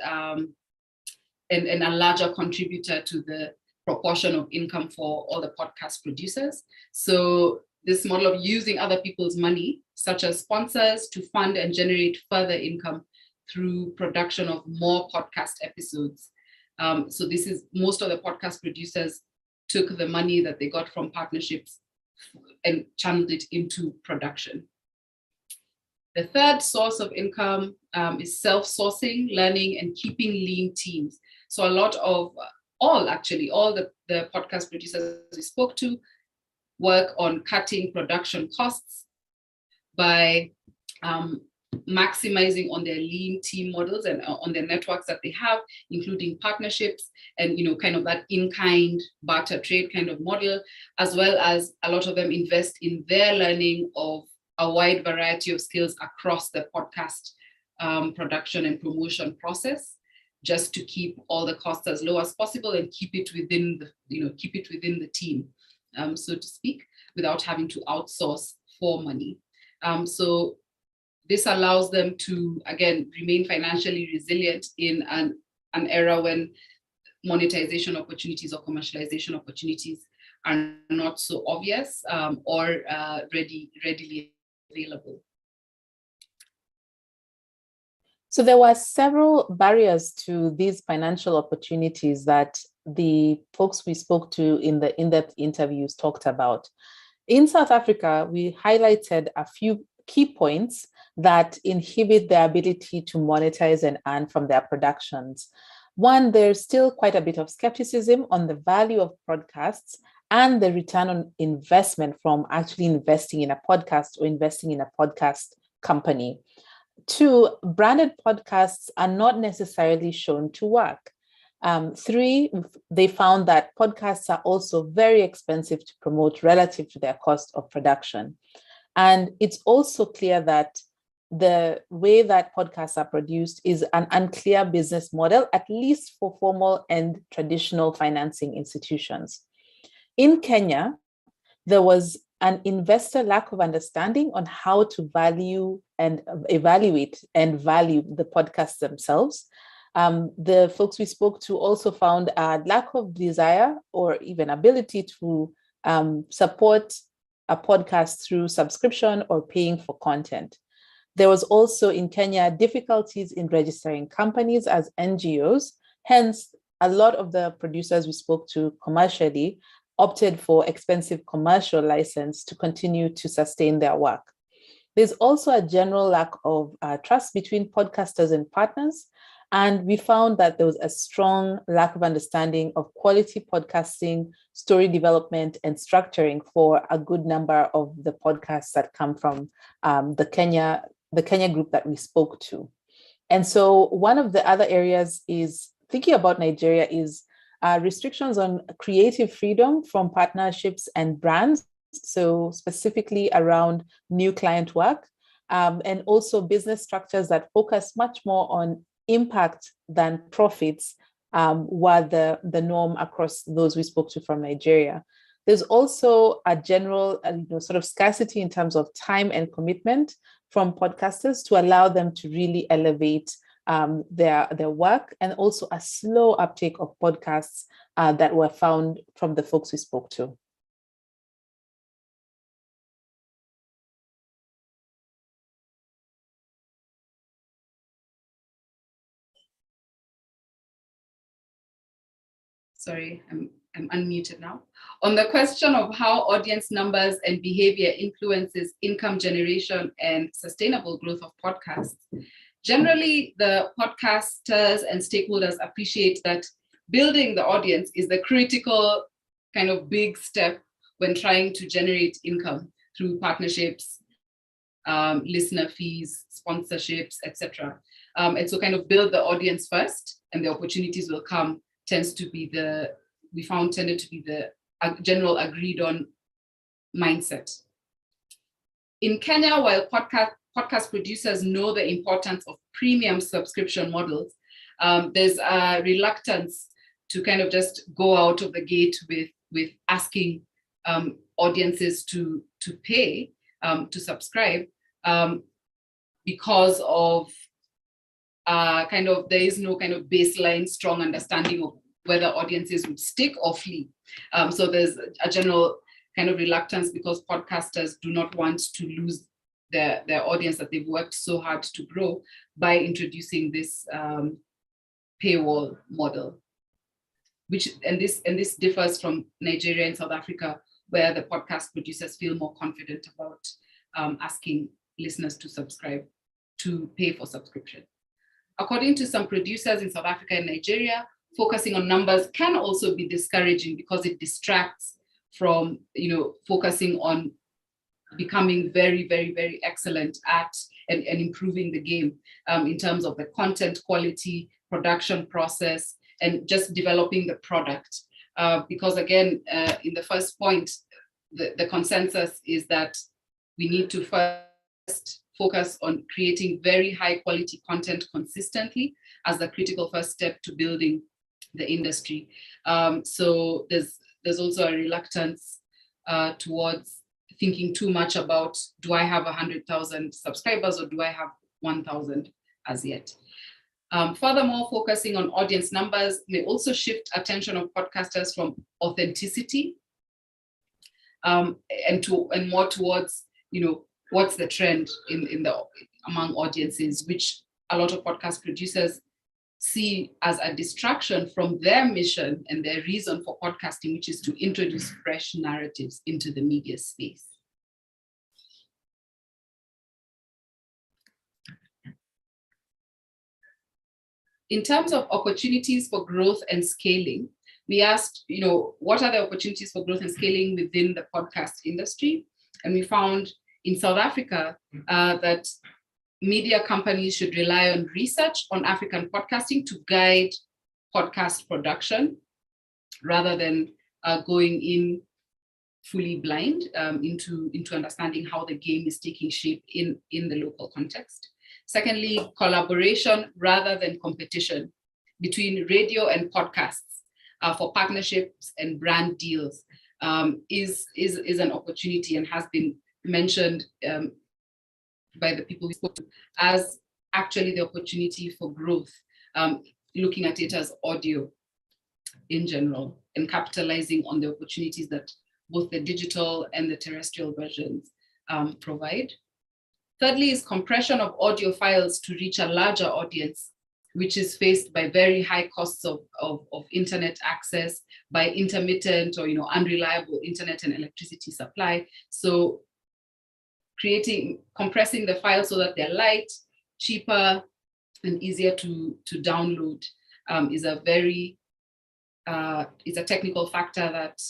a larger contributor to the proportion of income for all the podcast producers. So this model of using other people's money, such as sponsors, to fund and generate further income through production of more podcast episodes. So this is, most of the podcast producers took the money that they got from partnerships and channeled it into production. The third source of income is self-sourcing, learning, and keeping lean teams. So a lot of, all the podcast producers we spoke to work on cutting production costs by maximizing on their lean team models and on their networks that they have, including partnerships and, kind of that in-kind barter trade kind of model, as well as a lot of them invest in their learning of a wide variety of skills across the podcast production and promotion process, just to keep all the costs as low as possible and keep it within the team, so to speak, without having to outsource for money. So this allows them to, again, remain financially resilient in an era when monetization opportunities or commercialization opportunities are not so obvious or readily available. So there were several barriers to these financial opportunities that the folks we spoke to in the in-depth interviews talked about. In South Africa, we highlighted a few key points that inhibit their ability to monetize and earn from their productions. One, there's still quite a bit of skepticism on the value of podcasts and the return on investment from actually investing in a podcast or investing in a podcast company. Two, branded podcasts are not necessarily shown to work. Three, they found that podcasts are also very expensive to promote relative to their cost of production. And it's also clear that the way that podcasts are produced is an unclear business model, at least for formal and traditional financing institutions. In Kenya, there was an investor lack of understanding on how to value and evaluate and value the podcasts themselves. The folks we spoke to also found a lack of desire or even ability to support a podcast through subscription or paying for content. There was also in Kenya difficulties in registering companies as NGOs. Hence, a lot of the producers we spoke to commercially opted for expensive commercial license to continue to sustain their work. There's also a general lack of trust between podcasters and partners. And we found that there was a strong lack of understanding of quality podcasting, story development, and structuring for a good number of the podcasts that come from the Kenya group that we spoke to. And so one of the other areas is thinking about Nigeria is restrictions on creative freedom from partnerships and brands. So specifically around new client work, and also business structures that focus much more on impact than profits were the norm across those we spoke to from Nigeria. There's also a general sort of scarcity in terms of time and commitment from podcasters to allow them to really elevate their work, and also a slow uptake of podcasts that were found from the folks we spoke to. Sorry, I'm unmuted now. On the question of how audience numbers and behavior influences income generation and sustainable growth of podcasts, generally the podcasters and stakeholders appreciate that building the audience is the critical kind of big step when trying to generate income through partnerships, listener fees, sponsorships, etc. And so kind of build the audience first and the opportunities will come tended to be the general agreed on mindset. In Kenya, while podcast producers know the importance of premium subscription models, there's a reluctance to kind of just go out of the gate with asking audiences to pay, to subscribe, because of there is no kind of baseline strong understanding of whether audiences would stick or flee. So there's a general kind of reluctance because podcasters do not want to lose their audience that they've worked so hard to grow by introducing this paywall model, and this differs from Nigeria and South Africa, where the podcast producers feel more confident about asking listeners to pay for subscription. According to some producers in South Africa and Nigeria, focusing on numbers can also be discouraging because it distracts from, focusing on becoming very, very, very excellent at and improving the game in terms of the content quality, production process, and just developing the product. Because again, in the first point, the consensus is that we need to first focus on creating very high quality content consistently as the critical first step to building the industry. So there's also a reluctance towards thinking too much about, do I have 100,000 subscribers or do I have 1,000 as yet? Furthermore, focusing on audience numbers may also shift attention of podcasters from authenticity and more towards, what's the trend among audiences, which a lot of podcast producers see as a distraction from their mission and their reason for podcasting, which is to introduce fresh narratives into the media space. In terms of opportunities for growth and scaling, we asked, what are the opportunities for growth and scaling within the podcast industry? And we found in South Africa that media companies should rely on research on African podcasting to guide podcast production rather than going in fully blind into understanding how the game is taking shape in the local context. Secondly, collaboration rather than competition between radio and podcasts for partnerships and brand deals is an opportunity and has been mentioned by the people we spoke to as actually the opportunity for growth, looking at it as audio in general and capitalizing on the opportunities that both the digital and the terrestrial versions provide. Thirdly is compression of audio files to reach a larger audience, which is faced by very high costs of internet access, by intermittent or unreliable internet and electricity supply. So compressing the files so that they're light, cheaper, and easier to download is a technical factor that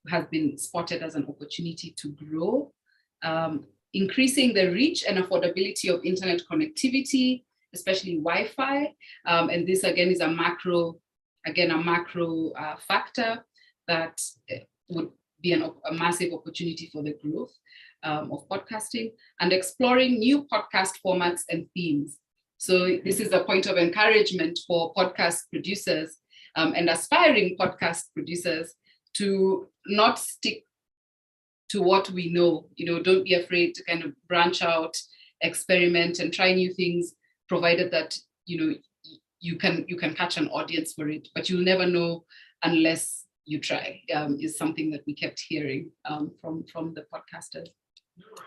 has been spotted as an opportunity to grow. Increasing the reach and affordability of internet connectivity, especially Wi-Fi. And this again is a macro factor that would be a massive opportunity for the growth of podcasting, and exploring new podcast formats and themes. So this is a point of encouragement for podcast producers and aspiring podcast producers to not stick to what we know. Don't be afraid to kind of branch out, experiment, and try new things, provided that you can catch an audience for it. But you'll never know unless you try. Is something that we kept hearing from the podcasters.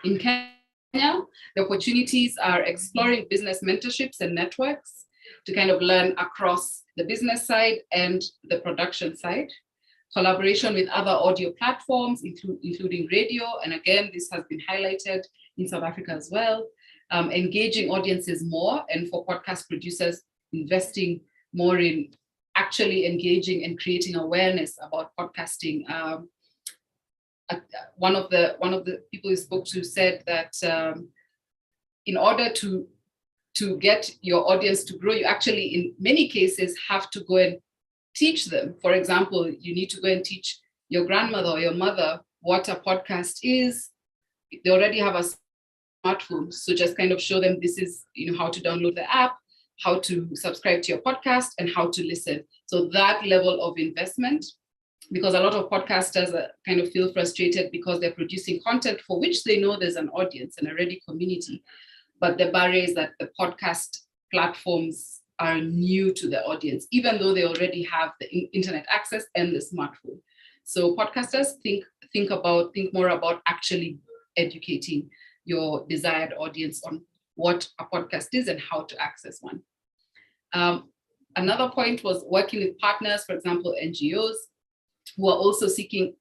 In Kenya, the opportunities are exploring business mentorships and networks to kind of learn across the business side and the production side. Collaboration with other audio platforms, including radio, and again, this has been highlighted in South Africa as well. Engaging audiences more, and for podcast producers, investing more in actually engaging and creating awareness about podcasting. One of the people we spoke to said that in order to get your audience to grow, you actually, in many cases, have to go and teach them. For example, you need to go and teach your grandmother or your mother what a podcast is. They already have a smartphone, so just kind of show them this is how to download the app, how to subscribe to your podcast, and how to listen. So that level of investment, because a lot of podcasters kind of feel frustrated because they're producing content for which they know there's an audience and a ready community, but the barrier is that the podcast platforms are new to the audience, even though they already have the internet access and the smartphone. So podcasters think think more about actually educating your desired audience on what a podcast is and how to access one. Another point was working with partners, for example, NGOs, who are also seeking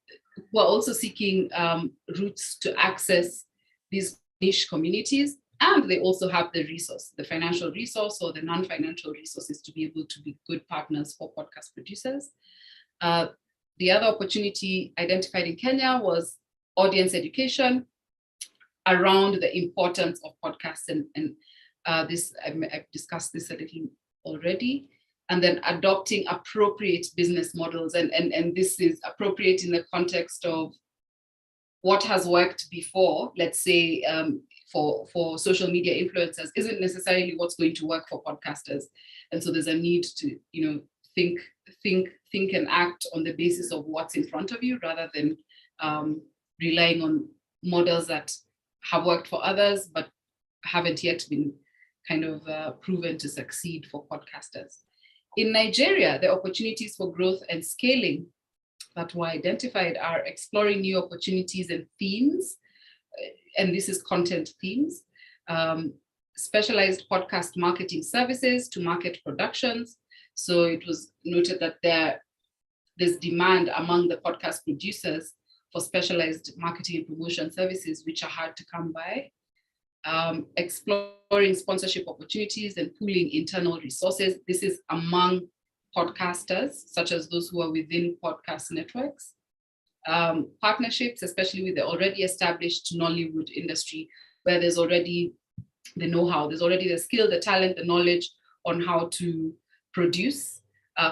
routes to access these niche communities, and they also have the financial resource or the non-financial resources to be able to be good partners for podcast producers. The other opportunity identified in Kenya was audience education around the importance of podcasts, and I've discussed this a little already. And then adopting appropriate business models, and this is appropriate in the context of what has worked before, let's say for social media influencers, isn't necessarily what's going to work for podcasters. And so there's a need to, think and act on the basis of what's in front of you, rather than relying on models that have worked for others, but haven't yet been kind of proven to succeed for podcasters. In Nigeria, the opportunities for growth and scaling that were identified are exploring new opportunities and themes, and this is content themes, specialized podcast marketing services to market productions. So it was noted that there's demand among the podcast producers for specialized marketing and promotion services, which are hard to come by. Exploring sponsorship opportunities and pooling internal resources. This is among podcasters, such as those who are within podcast networks. Partnerships, especially with the already established Nollywood industry, where there's already the know-how, there's already the skill, the talent, the knowledge on how to produce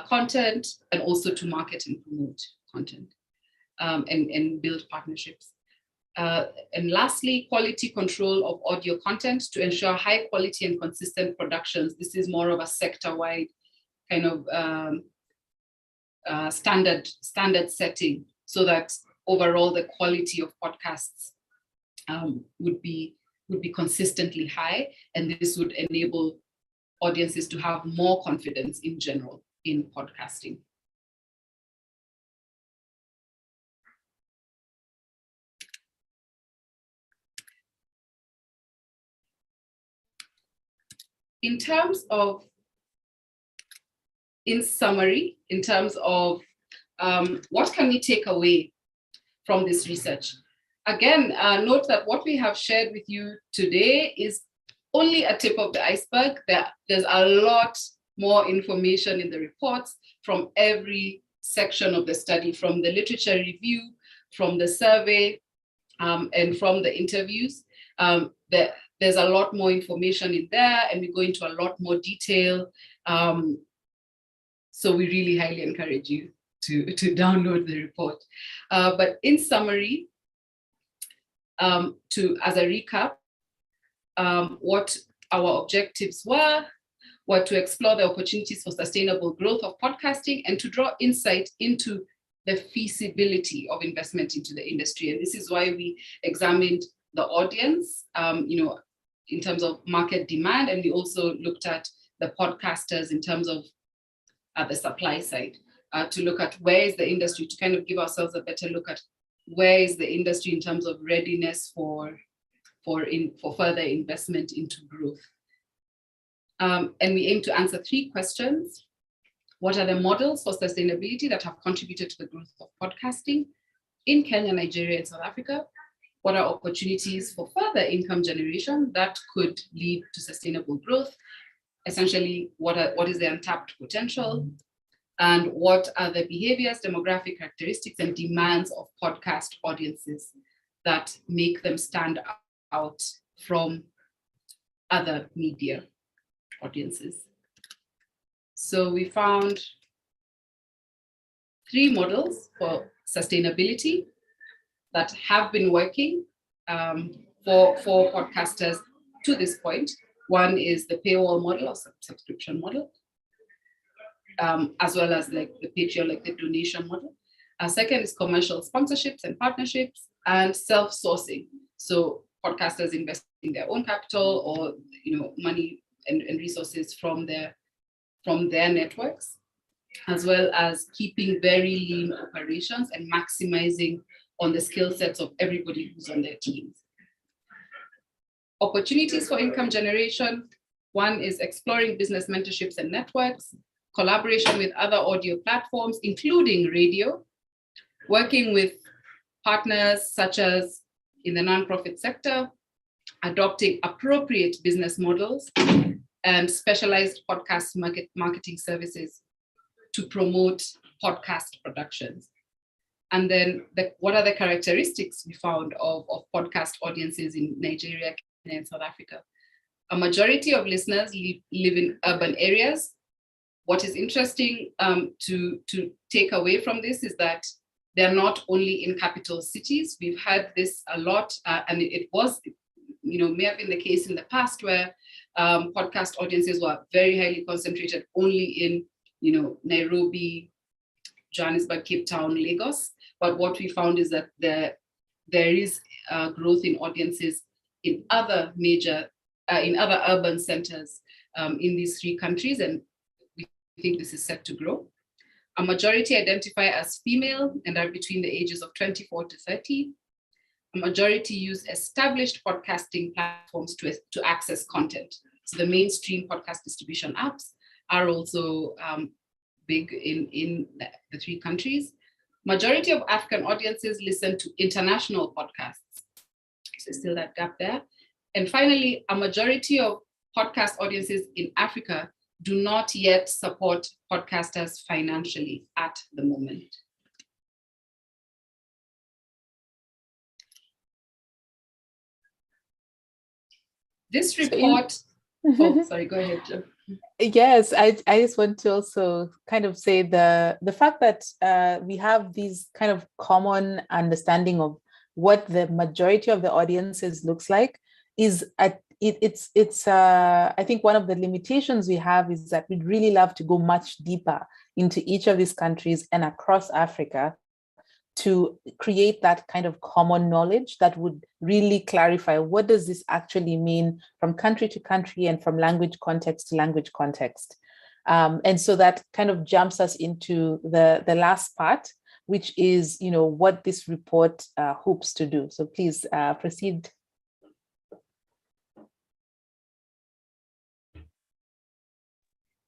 content, and also to market and promote content, and build partnerships. And lastly, quality control of audio content to ensure high quality and consistent productions. This is more of a sector-wide kind of standard setting, so that overall the quality of podcasts would be consistently high, and this would enable audiences to have more confidence in general in podcasting. In summary, in terms of what can we take away from this research? Again, note that what we have shared with you today is only a tip of the iceberg. There's a lot more information in the reports from every section of the study, from the literature review, from the survey, and from the interviews. There's a lot more information in there, and we go into a lot more detail. So we really highly encourage you to download the report. But in summary, as a recap, what our objectives were to explore the opportunities for sustainable growth of podcasting and to draw insight into the feasibility of investment into the industry. And this is why we examined the audience, in terms of market demand, and we also looked at the podcasters in terms of the supply side, to look at where is the industry, to kind of give ourselves a better look at where is the industry in terms of readiness for further investment into growth. And we aim to answer 3 questions. What are the models for sustainability that have contributed to the growth of podcasting in Kenya, Nigeria, and South Africa? What are opportunities for further income generation that could lead to sustainable growth? Essentially, what is the untapped potential? And what are the behaviors, demographic characteristics, and demands of podcast audiences that make them stand out from other media audiences? So we found 3 models for sustainability that have been working for podcasters to this point. One is the paywall model or subscription model, as well as like the Patreon, like the donation model. Second is commercial sponsorships and partnerships, and self-sourcing. So podcasters investing their own capital or money and resources from their networks, as well as keeping very lean operations and maximizing on the skill sets of everybody who's on their teams. Opportunities for income generation. One is exploring business mentorships and networks, collaboration with other audio platforms, including radio, working with partners such as in the nonprofit sector, adopting appropriate business models, and specialized podcast marketing services to promote podcast productions. And then what are the characteristics we found of podcast audiences in Nigeria, Kenya, and South Africa? A majority of listeners live in urban areas. What is interesting to take away from this is that they're not only in capital cities. We've had this a lot, and it was, may have been the case in the past where podcast audiences were very highly concentrated only in, Nairobi, Johannesburg, Cape Town, Lagos. But what we found is that there is growth in audiences in other urban centers in these three countries, and we think this is set to grow. A majority identify as female and are between the ages of 24 to 30. A majority use established podcasting platforms to access content. So the mainstream podcast distribution apps are also big in the three countries. Majority of African audiences listen to international podcasts. So still that gap there. And finally, a majority of podcast audiences in Africa do not yet support podcasters financially at the moment. This report, sorry, go ahead, Jo. Yes, I just want to also kind of say the fact that we have these kind of common understanding of what the majority of the audiences looks like is it's I think one of the limitations we have is that we'd really love to go much deeper into each of these countries and across Africa to create that kind of common knowledge that would really clarify what does this actually mean from country to country and from language context to language context. And so that kind of jumps us into the last part, which is, what this report hopes to do. So please proceed.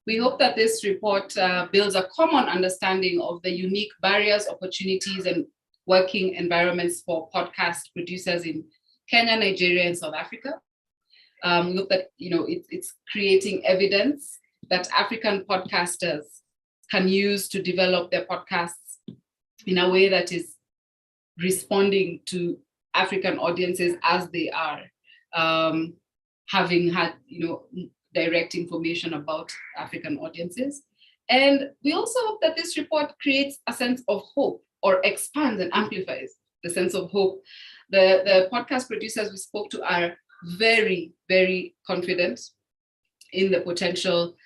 We hope that this report builds a common understanding of the unique barriers, opportunities, and working environments for podcast producers in Kenya, Nigeria, and South Africa. We hope that it's creating evidence that African podcasters can use to develop their podcasts in a way that is responding to African audiences as they are, having had direct information about African audiences. And we also hope that this report creates a sense of hope or expands and amplifies the sense of hope. The podcast producers we spoke to are very, very confident in the potential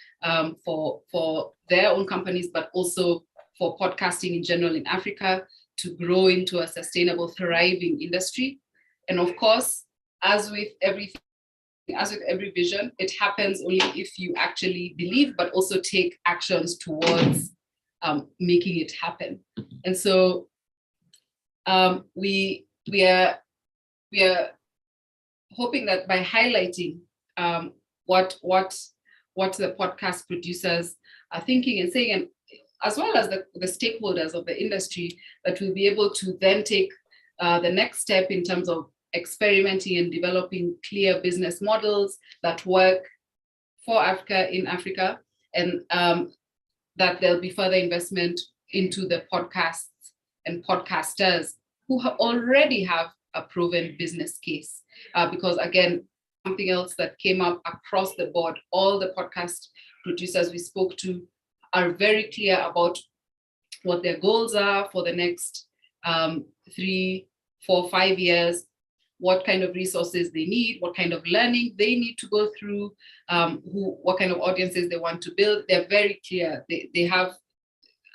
for their own companies, but also for podcasting in general in Africa to grow into a sustainable, thriving industry. And of course, as with every vision, it happens only if you actually believe, but also take actions towards making it happen. And so we are hoping that by highlighting what the podcast producers are thinking and saying, and as well as the stakeholders of the industry, that we'll be able to then take the next step in terms of experimenting and developing clear business models that work for Africa in Africa, and that there'll be further investment into the podcasts and podcasters who already have a proven business case. Because again, something else that came up across the board, all the podcast producers we spoke to are very clear about what their goals are for the next 3, 4, 5 years, what kind of resources they need, what kind of learning they need to go through, what kind of audiences they want to build. They're very clear. They have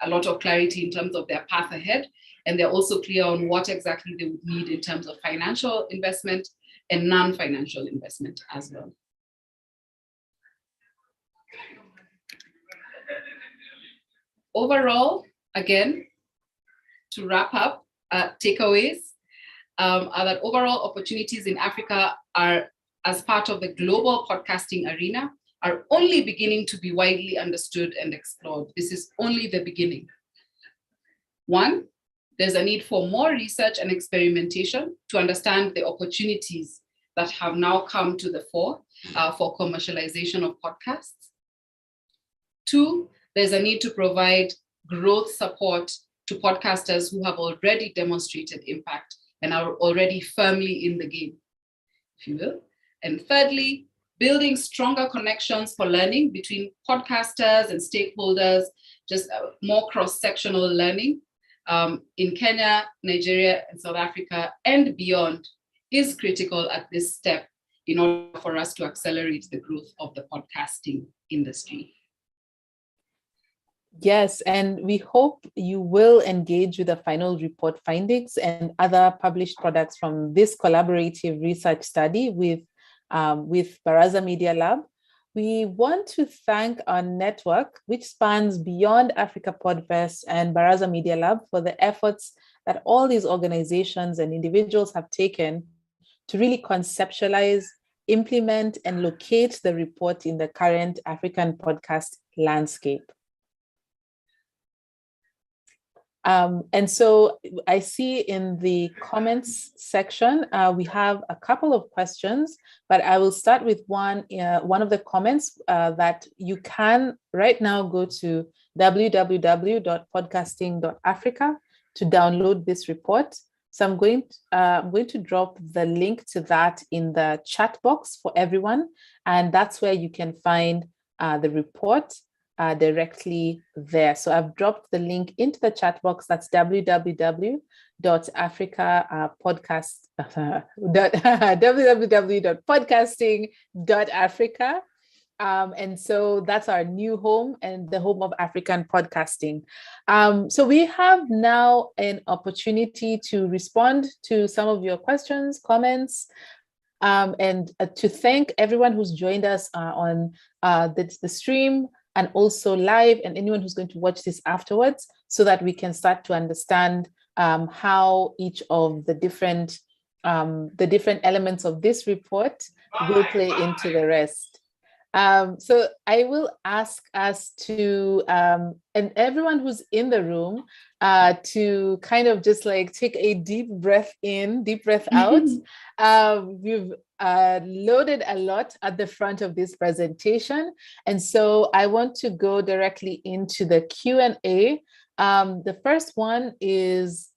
a lot of clarity in terms of their path ahead. And they're also clear on what exactly they would need in terms of financial investment and non-financial investment as well. Overall, again, to wrap up, takeaways are that overall opportunities in Africa are, as part of the global podcasting arena, are only beginning to be widely understood and explored. This is only the beginning. One, there's a need for more research and experimentation to understand the opportunities that have now come to the fore for commercialization of podcasts. Two, there's a need to provide growth support to podcasters who have already demonstrated impact and are already firmly in the game, if you will. And thirdly, building stronger connections for learning between podcasters and stakeholders, just more cross-sectional learning in Kenya, Nigeria, and South Africa, and beyond, is critical at this step in order for us to accelerate the growth of the podcasting industry. Yes, and we hope you will engage with the final report findings and other published products from this collaborative research study with Baraza Media Lab. We want to thank our network, which spans Beyond Africa Podfest and Baraza Media Lab, for the efforts that all these organizations and individuals have taken to really conceptualize, implement, and locate the report in the current African podcast landscape. And so I see in the comments section, we have a couple of questions, but I will start with one of the comments that you can right now go to www.podcasting.africa to download this report. So I'm going to drop the link to that in the chat box for everyone. And that's where you can find the report directly there. So I've dropped the link into the chat box. That's www.podcasting.africa. And so that's our new home and the home of African podcasting. So we have now an opportunity to respond to some of your questions, comments, and to thank everyone who's joined us on the stream and also live, and anyone who's going to watch this afterwards, so that we can start to understand how each of the different elements of this report will play into the rest. So I will ask us to, and everyone who's in the room, to kind of just like take a deep breath in, deep breath out. We've loaded a lot at the front of this presentation. And so I want to go directly into the Q&A. The first one is,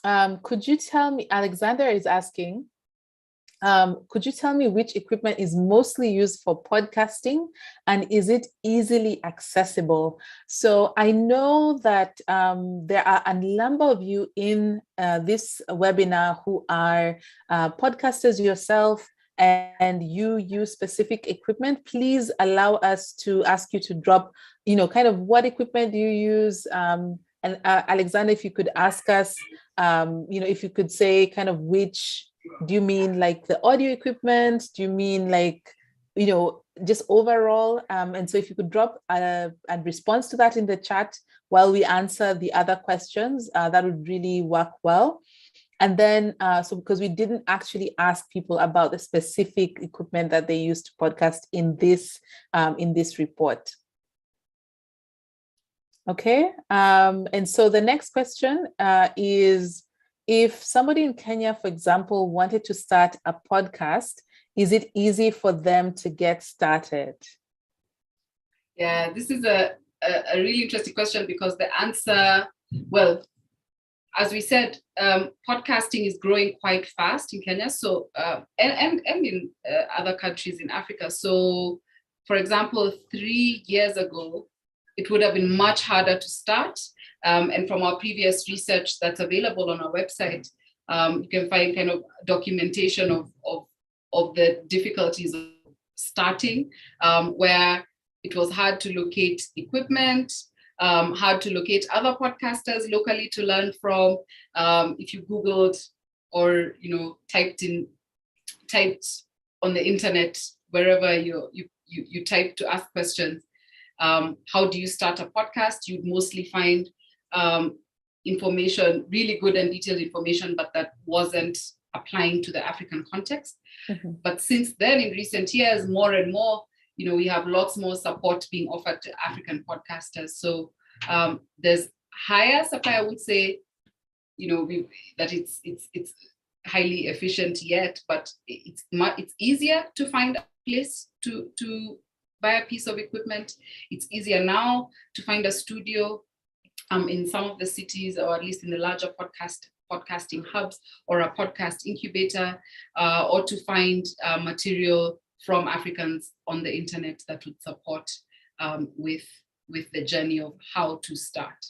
could you tell me, Alexander is asking, could you tell me which equipment is mostly used for podcasting and is it easily accessible? So I know that there are a number of you in this webinar who are podcasters yourself and you use specific equipment. Please allow us to ask you to drop, kind of what equipment you use. And Alexander, if you could ask us, if you could say kind of which, do you mean like the audio equipment? Do you mean like, just overall? And so if you could drop a response to that in the chat while we answer the other questions, that would really work well. And then, so because we didn't actually ask people about the specific equipment that they use to podcast in this report. Okay, and so the next question is, if somebody in Kenya, for example, wanted to start a podcast, is it easy for them to get started? Yeah, this is a really interesting question because the answer, well, as we said, podcasting is growing quite fast in Kenya, so and in other countries in Africa. So, for example, 3 years ago, it would have been much harder to start. And from our previous research that's available on our website, you can find kind of documentation of the difficulties of starting, where it was hard to locate equipment, hard to locate other podcasters locally to learn from. If you Googled or typed on the internet, wherever you type to ask questions, how do you start a podcast? You'd mostly find information, really good and detailed information, but that wasn't applying to the African context. Mm-hmm. But since then, in recent years, more and more, we have lots more support being offered to African podcasters. So there's higher supply. I would say, that it's highly efficient yet, but it's easier to find a place to buy a piece of equipment. It's easier now to find a studio in some of the cities, or at least in the larger podcasting hubs, or a podcast incubator, or to find material from Africans on the internet that would support with the journey of how to start.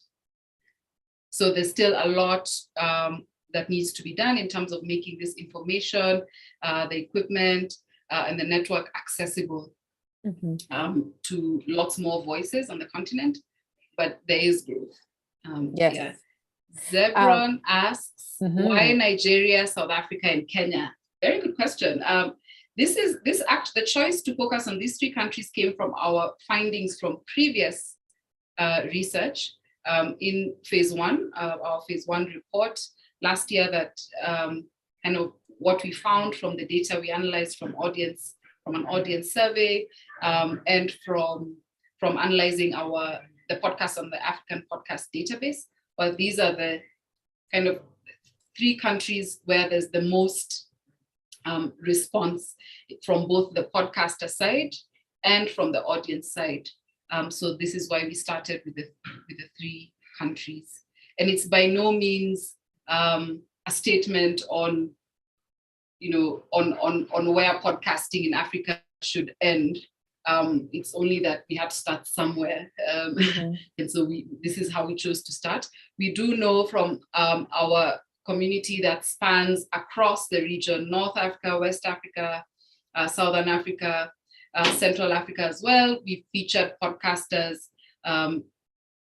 So there's still a lot that needs to be done in terms of making this information, the equipment, and the network accessible to lots more voices on the continent, but there is growth. Yes. Yeah. Zebron asks, why Nigeria, South Africa, and Kenya? Very good question. The choice to focus on these three countries came from our findings from previous research in phase one, our phase one report last year, that kind of what we found from the data we analyzed from an audience survey, and from analyzing the podcasts on the African podcast database. Well, these are the kind of three countries where there's the most response from both the podcaster side and from the audience side. So this is why we started with the three countries. And it's by no means a statement on where podcasting in Africa should end. It's only that we had to start somewhere. And so this is how we chose to start. We do know from our community that spans across the region, North Africa, West Africa, Southern Africa, Central Africa as well. We've featured podcasters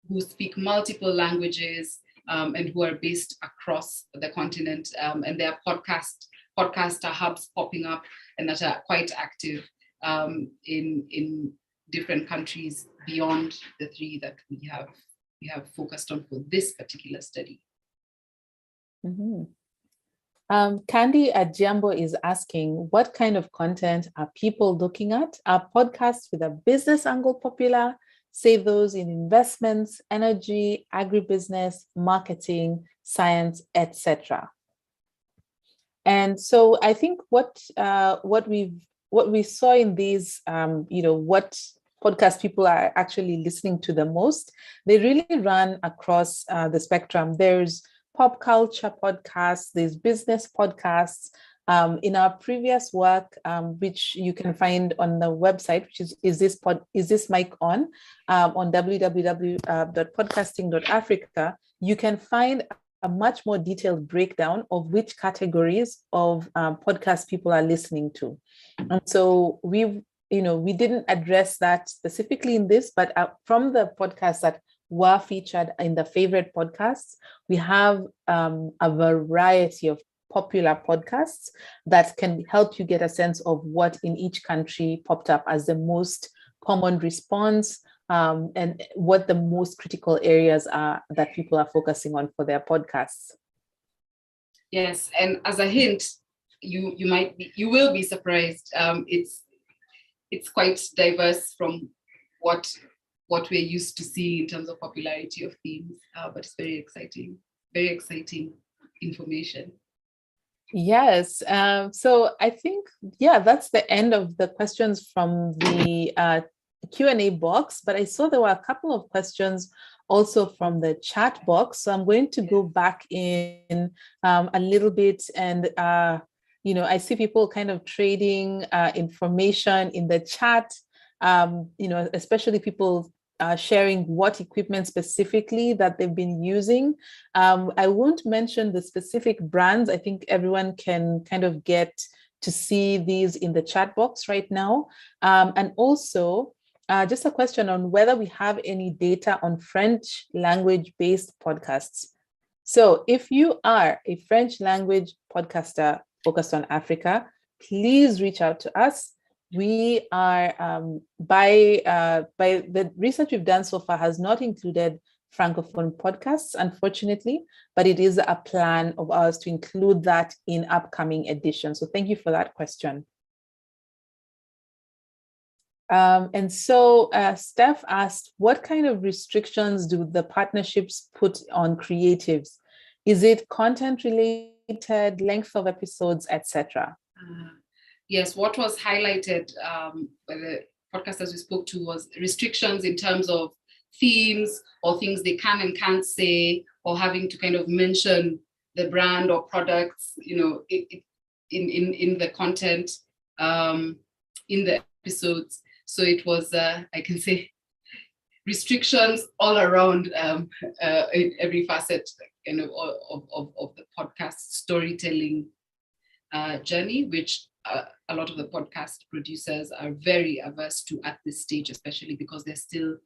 who speak multiple languages and who are based across the continent. And there are podcaster hubs popping up and that are quite active in different countries beyond the three that we have focused on for this particular study. Candy at Jambo is asking, what kind of content are people looking at? Are podcasts with a business angle popular? Say those in investments, energy, agribusiness, marketing, science, etc. And so I think what we saw in these, what podcast people are actually listening to the most, they really run across the spectrum. There's pop culture podcasts, there's business podcasts. In our previous work, which you can find on the website, which is this mic on www.podcasting.africa, you can find a much more detailed breakdown of which categories of podcasts people are listening to. And so we didn't address that specifically in this, but from the podcasts that were featured in the favorite podcasts, we have a variety of popular podcasts that can help you get a sense of what in each country popped up as the most common response, and what the most critical areas are that people are focusing on for their podcasts. Yes, and as a hint, you will be surprised. It's quite diverse from what we're used to seeing in terms of popularity of themes, but it's very exciting information. Yes. So I think, that's the end of the questions from the Q&A box, but I saw there were a couple of questions also from the chat box. So I'm going to go back in a little bit, and I see people kind of trading information in the chat, especially people sharing what equipment specifically that they've been using. I won't mention the specific brands. I think everyone can kind of get to see these in the chat box right now. And also, just a question on whether we have any data on French language-based podcasts. So if you are a French language podcaster focused on Africa, please reach out to us. We are, by the research we've done so far has not included Francophone podcasts, unfortunately, but it is a plan of ours to include that in upcoming editions. So thank you for that question. And so Steph asked, what kind of restrictions do the partnerships put on creatives? Is it content related, length of episodes, etc.? Yes, what was highlighted by the podcasters we spoke to was restrictions in terms of themes or things they can and can't say, or having to kind of mention the brand or products, you know, in the content, in the episodes. So it was, I can say, restrictions all around in every facet kind of the podcast storytelling journey, which a lot of the podcast producers are very averse to at this stage, especially because they're still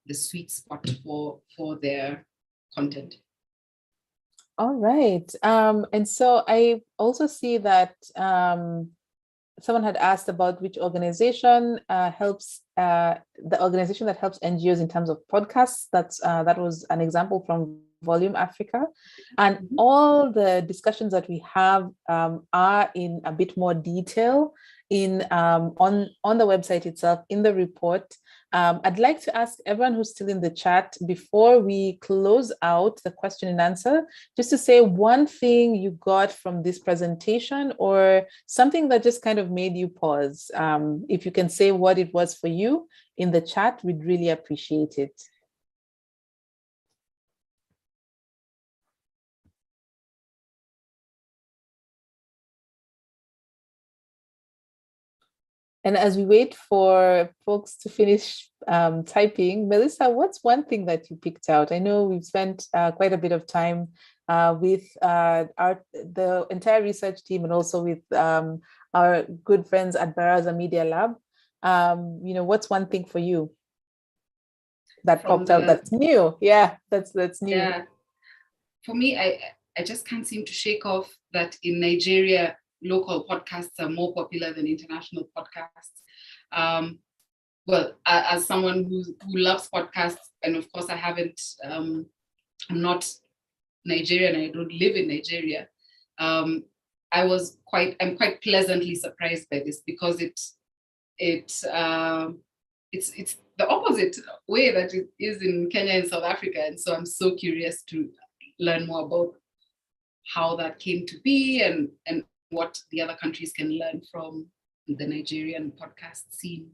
the sweet spot for their content. All right. And so I also see that someone had asked about which organization helps, the organization that helps NGOs in terms of podcasts. That was an example from Volume Africa. And all the discussions that we have are in a bit more detail on the website itself, in the report. I'd like to ask everyone who's still in the chat, before we close out the question and answer, just to say one thing you got from this presentation or something that just kind of made you pause. If you can say what it was for you in the chat, we'd really appreciate it. And as we wait for folks to finish typing, Melissa, what's one thing that you picked out? I know we've spent quite a bit of time with the entire research team and also with our good friends at Baraza Media Lab. You know, what's one thing for you that popped out that's new? Yeah, that's new. Yeah, for me, I just can't seem to shake off that in Nigeria, local podcasts are more popular than international podcasts. Well, as someone who loves podcasts, and of course I'm not Nigerian, I don't live in Nigeria. I'm quite pleasantly surprised by this, because it's the opposite way that it is in Kenya and South Africa. And so I'm so curious to learn more about how that came to be and what the other countries can learn from the Nigerian podcast scene.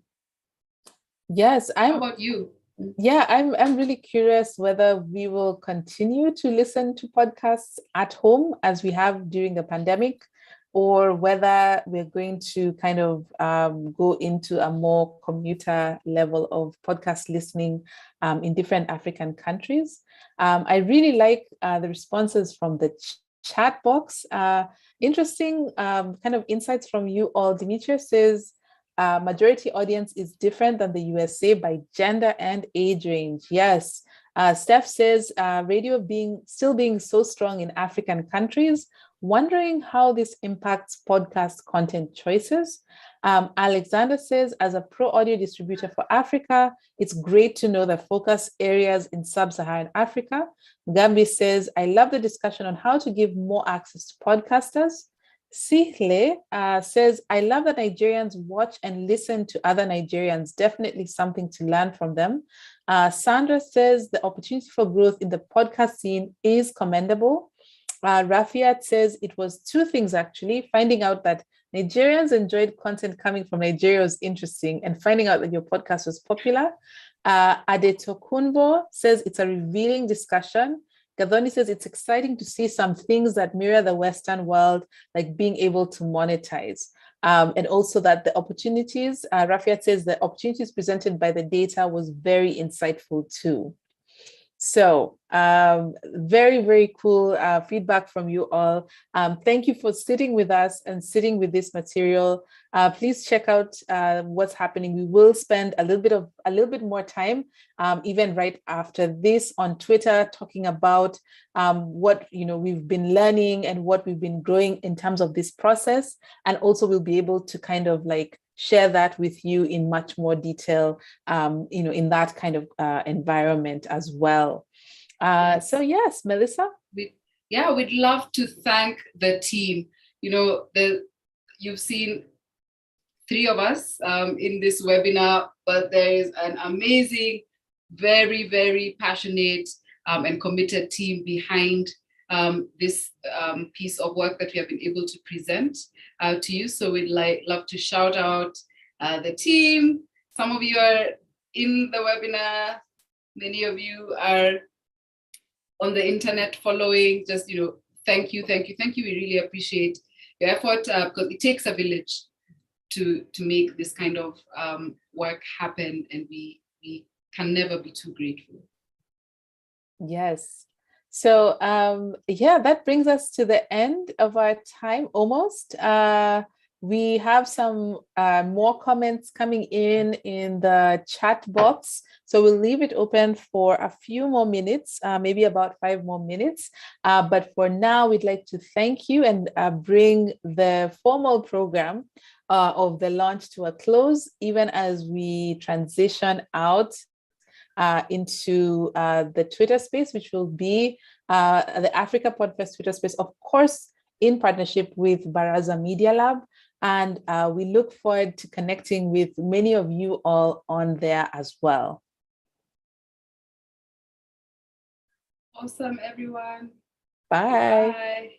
Yes, how about you? Yeah, I'm really curious whether we will continue to listen to podcasts at home as we have during the pandemic, or whether we're going to kind of go into a more commuter level of podcast listening in different African countries. I really like the responses from the chat box. Interesting kind of insights from you all. Demetrius says, majority audience is different than the USA by gender and age range. Yes. Steph says, radio still being so strong in African countries, wondering how this impacts podcast content choices. Alexander says, as a pro audio distributor for Africa, it's great to know the focus areas in sub-Saharan Africa. Gambi says, I love the discussion on how to give more access to podcasters. Sihle says, I love that Nigerians watch and listen to other Nigerians, definitely something to learn from them. Sandra says, the opportunity for growth in the podcast scene is commendable. Rafiat says, it was two things actually, finding out that Nigerians enjoyed content coming from Nigeria was interesting, and finding out that your podcast was popular. Adetokunbo says, it's a revealing discussion. Gadoni says, it's exciting to see some things that mirror the Western world, like being able to monetize. And also that the opportunities, Rafiat says, the opportunities presented by the data was very insightful too. So very, very cool feedback from you all. Thank you for sitting with us and sitting with this material. Please check out what's happening. We will spend a little bit more time, even right after this, on Twitter, talking about what we've been learning and what we've been growing in terms of this process. And also we'll be able to kind of like share that with you in much more detail, in that kind of environment as well. So yes, Melissa. We'd love to thank the team. You've seen 3 of us in this webinar, but there is an amazing, very, very passionate and committed team behind this piece of work that we have been able to present to you. So we'd love to shout out the team. Some of you are in the webinar. Many of you are on the internet following. Just, thank you. We really appreciate your effort because it takes a village to make this kind of work happen, and we can never be too grateful. Yes. So that brings us to the end of our time almost. We have some more comments coming in the chat box. So we'll leave it open for a few more minutes, maybe about 5 more minutes. But for now, we'd like to thank you and bring the formal program of the launch to a close, even as we transition out into the Twitter space, which will be the Africa Podfest Twitter space, of course, in partnership with Baraza Media Lab. And we look forward to connecting with many of you all on there as well. Awesome, everyone. Bye. Bye.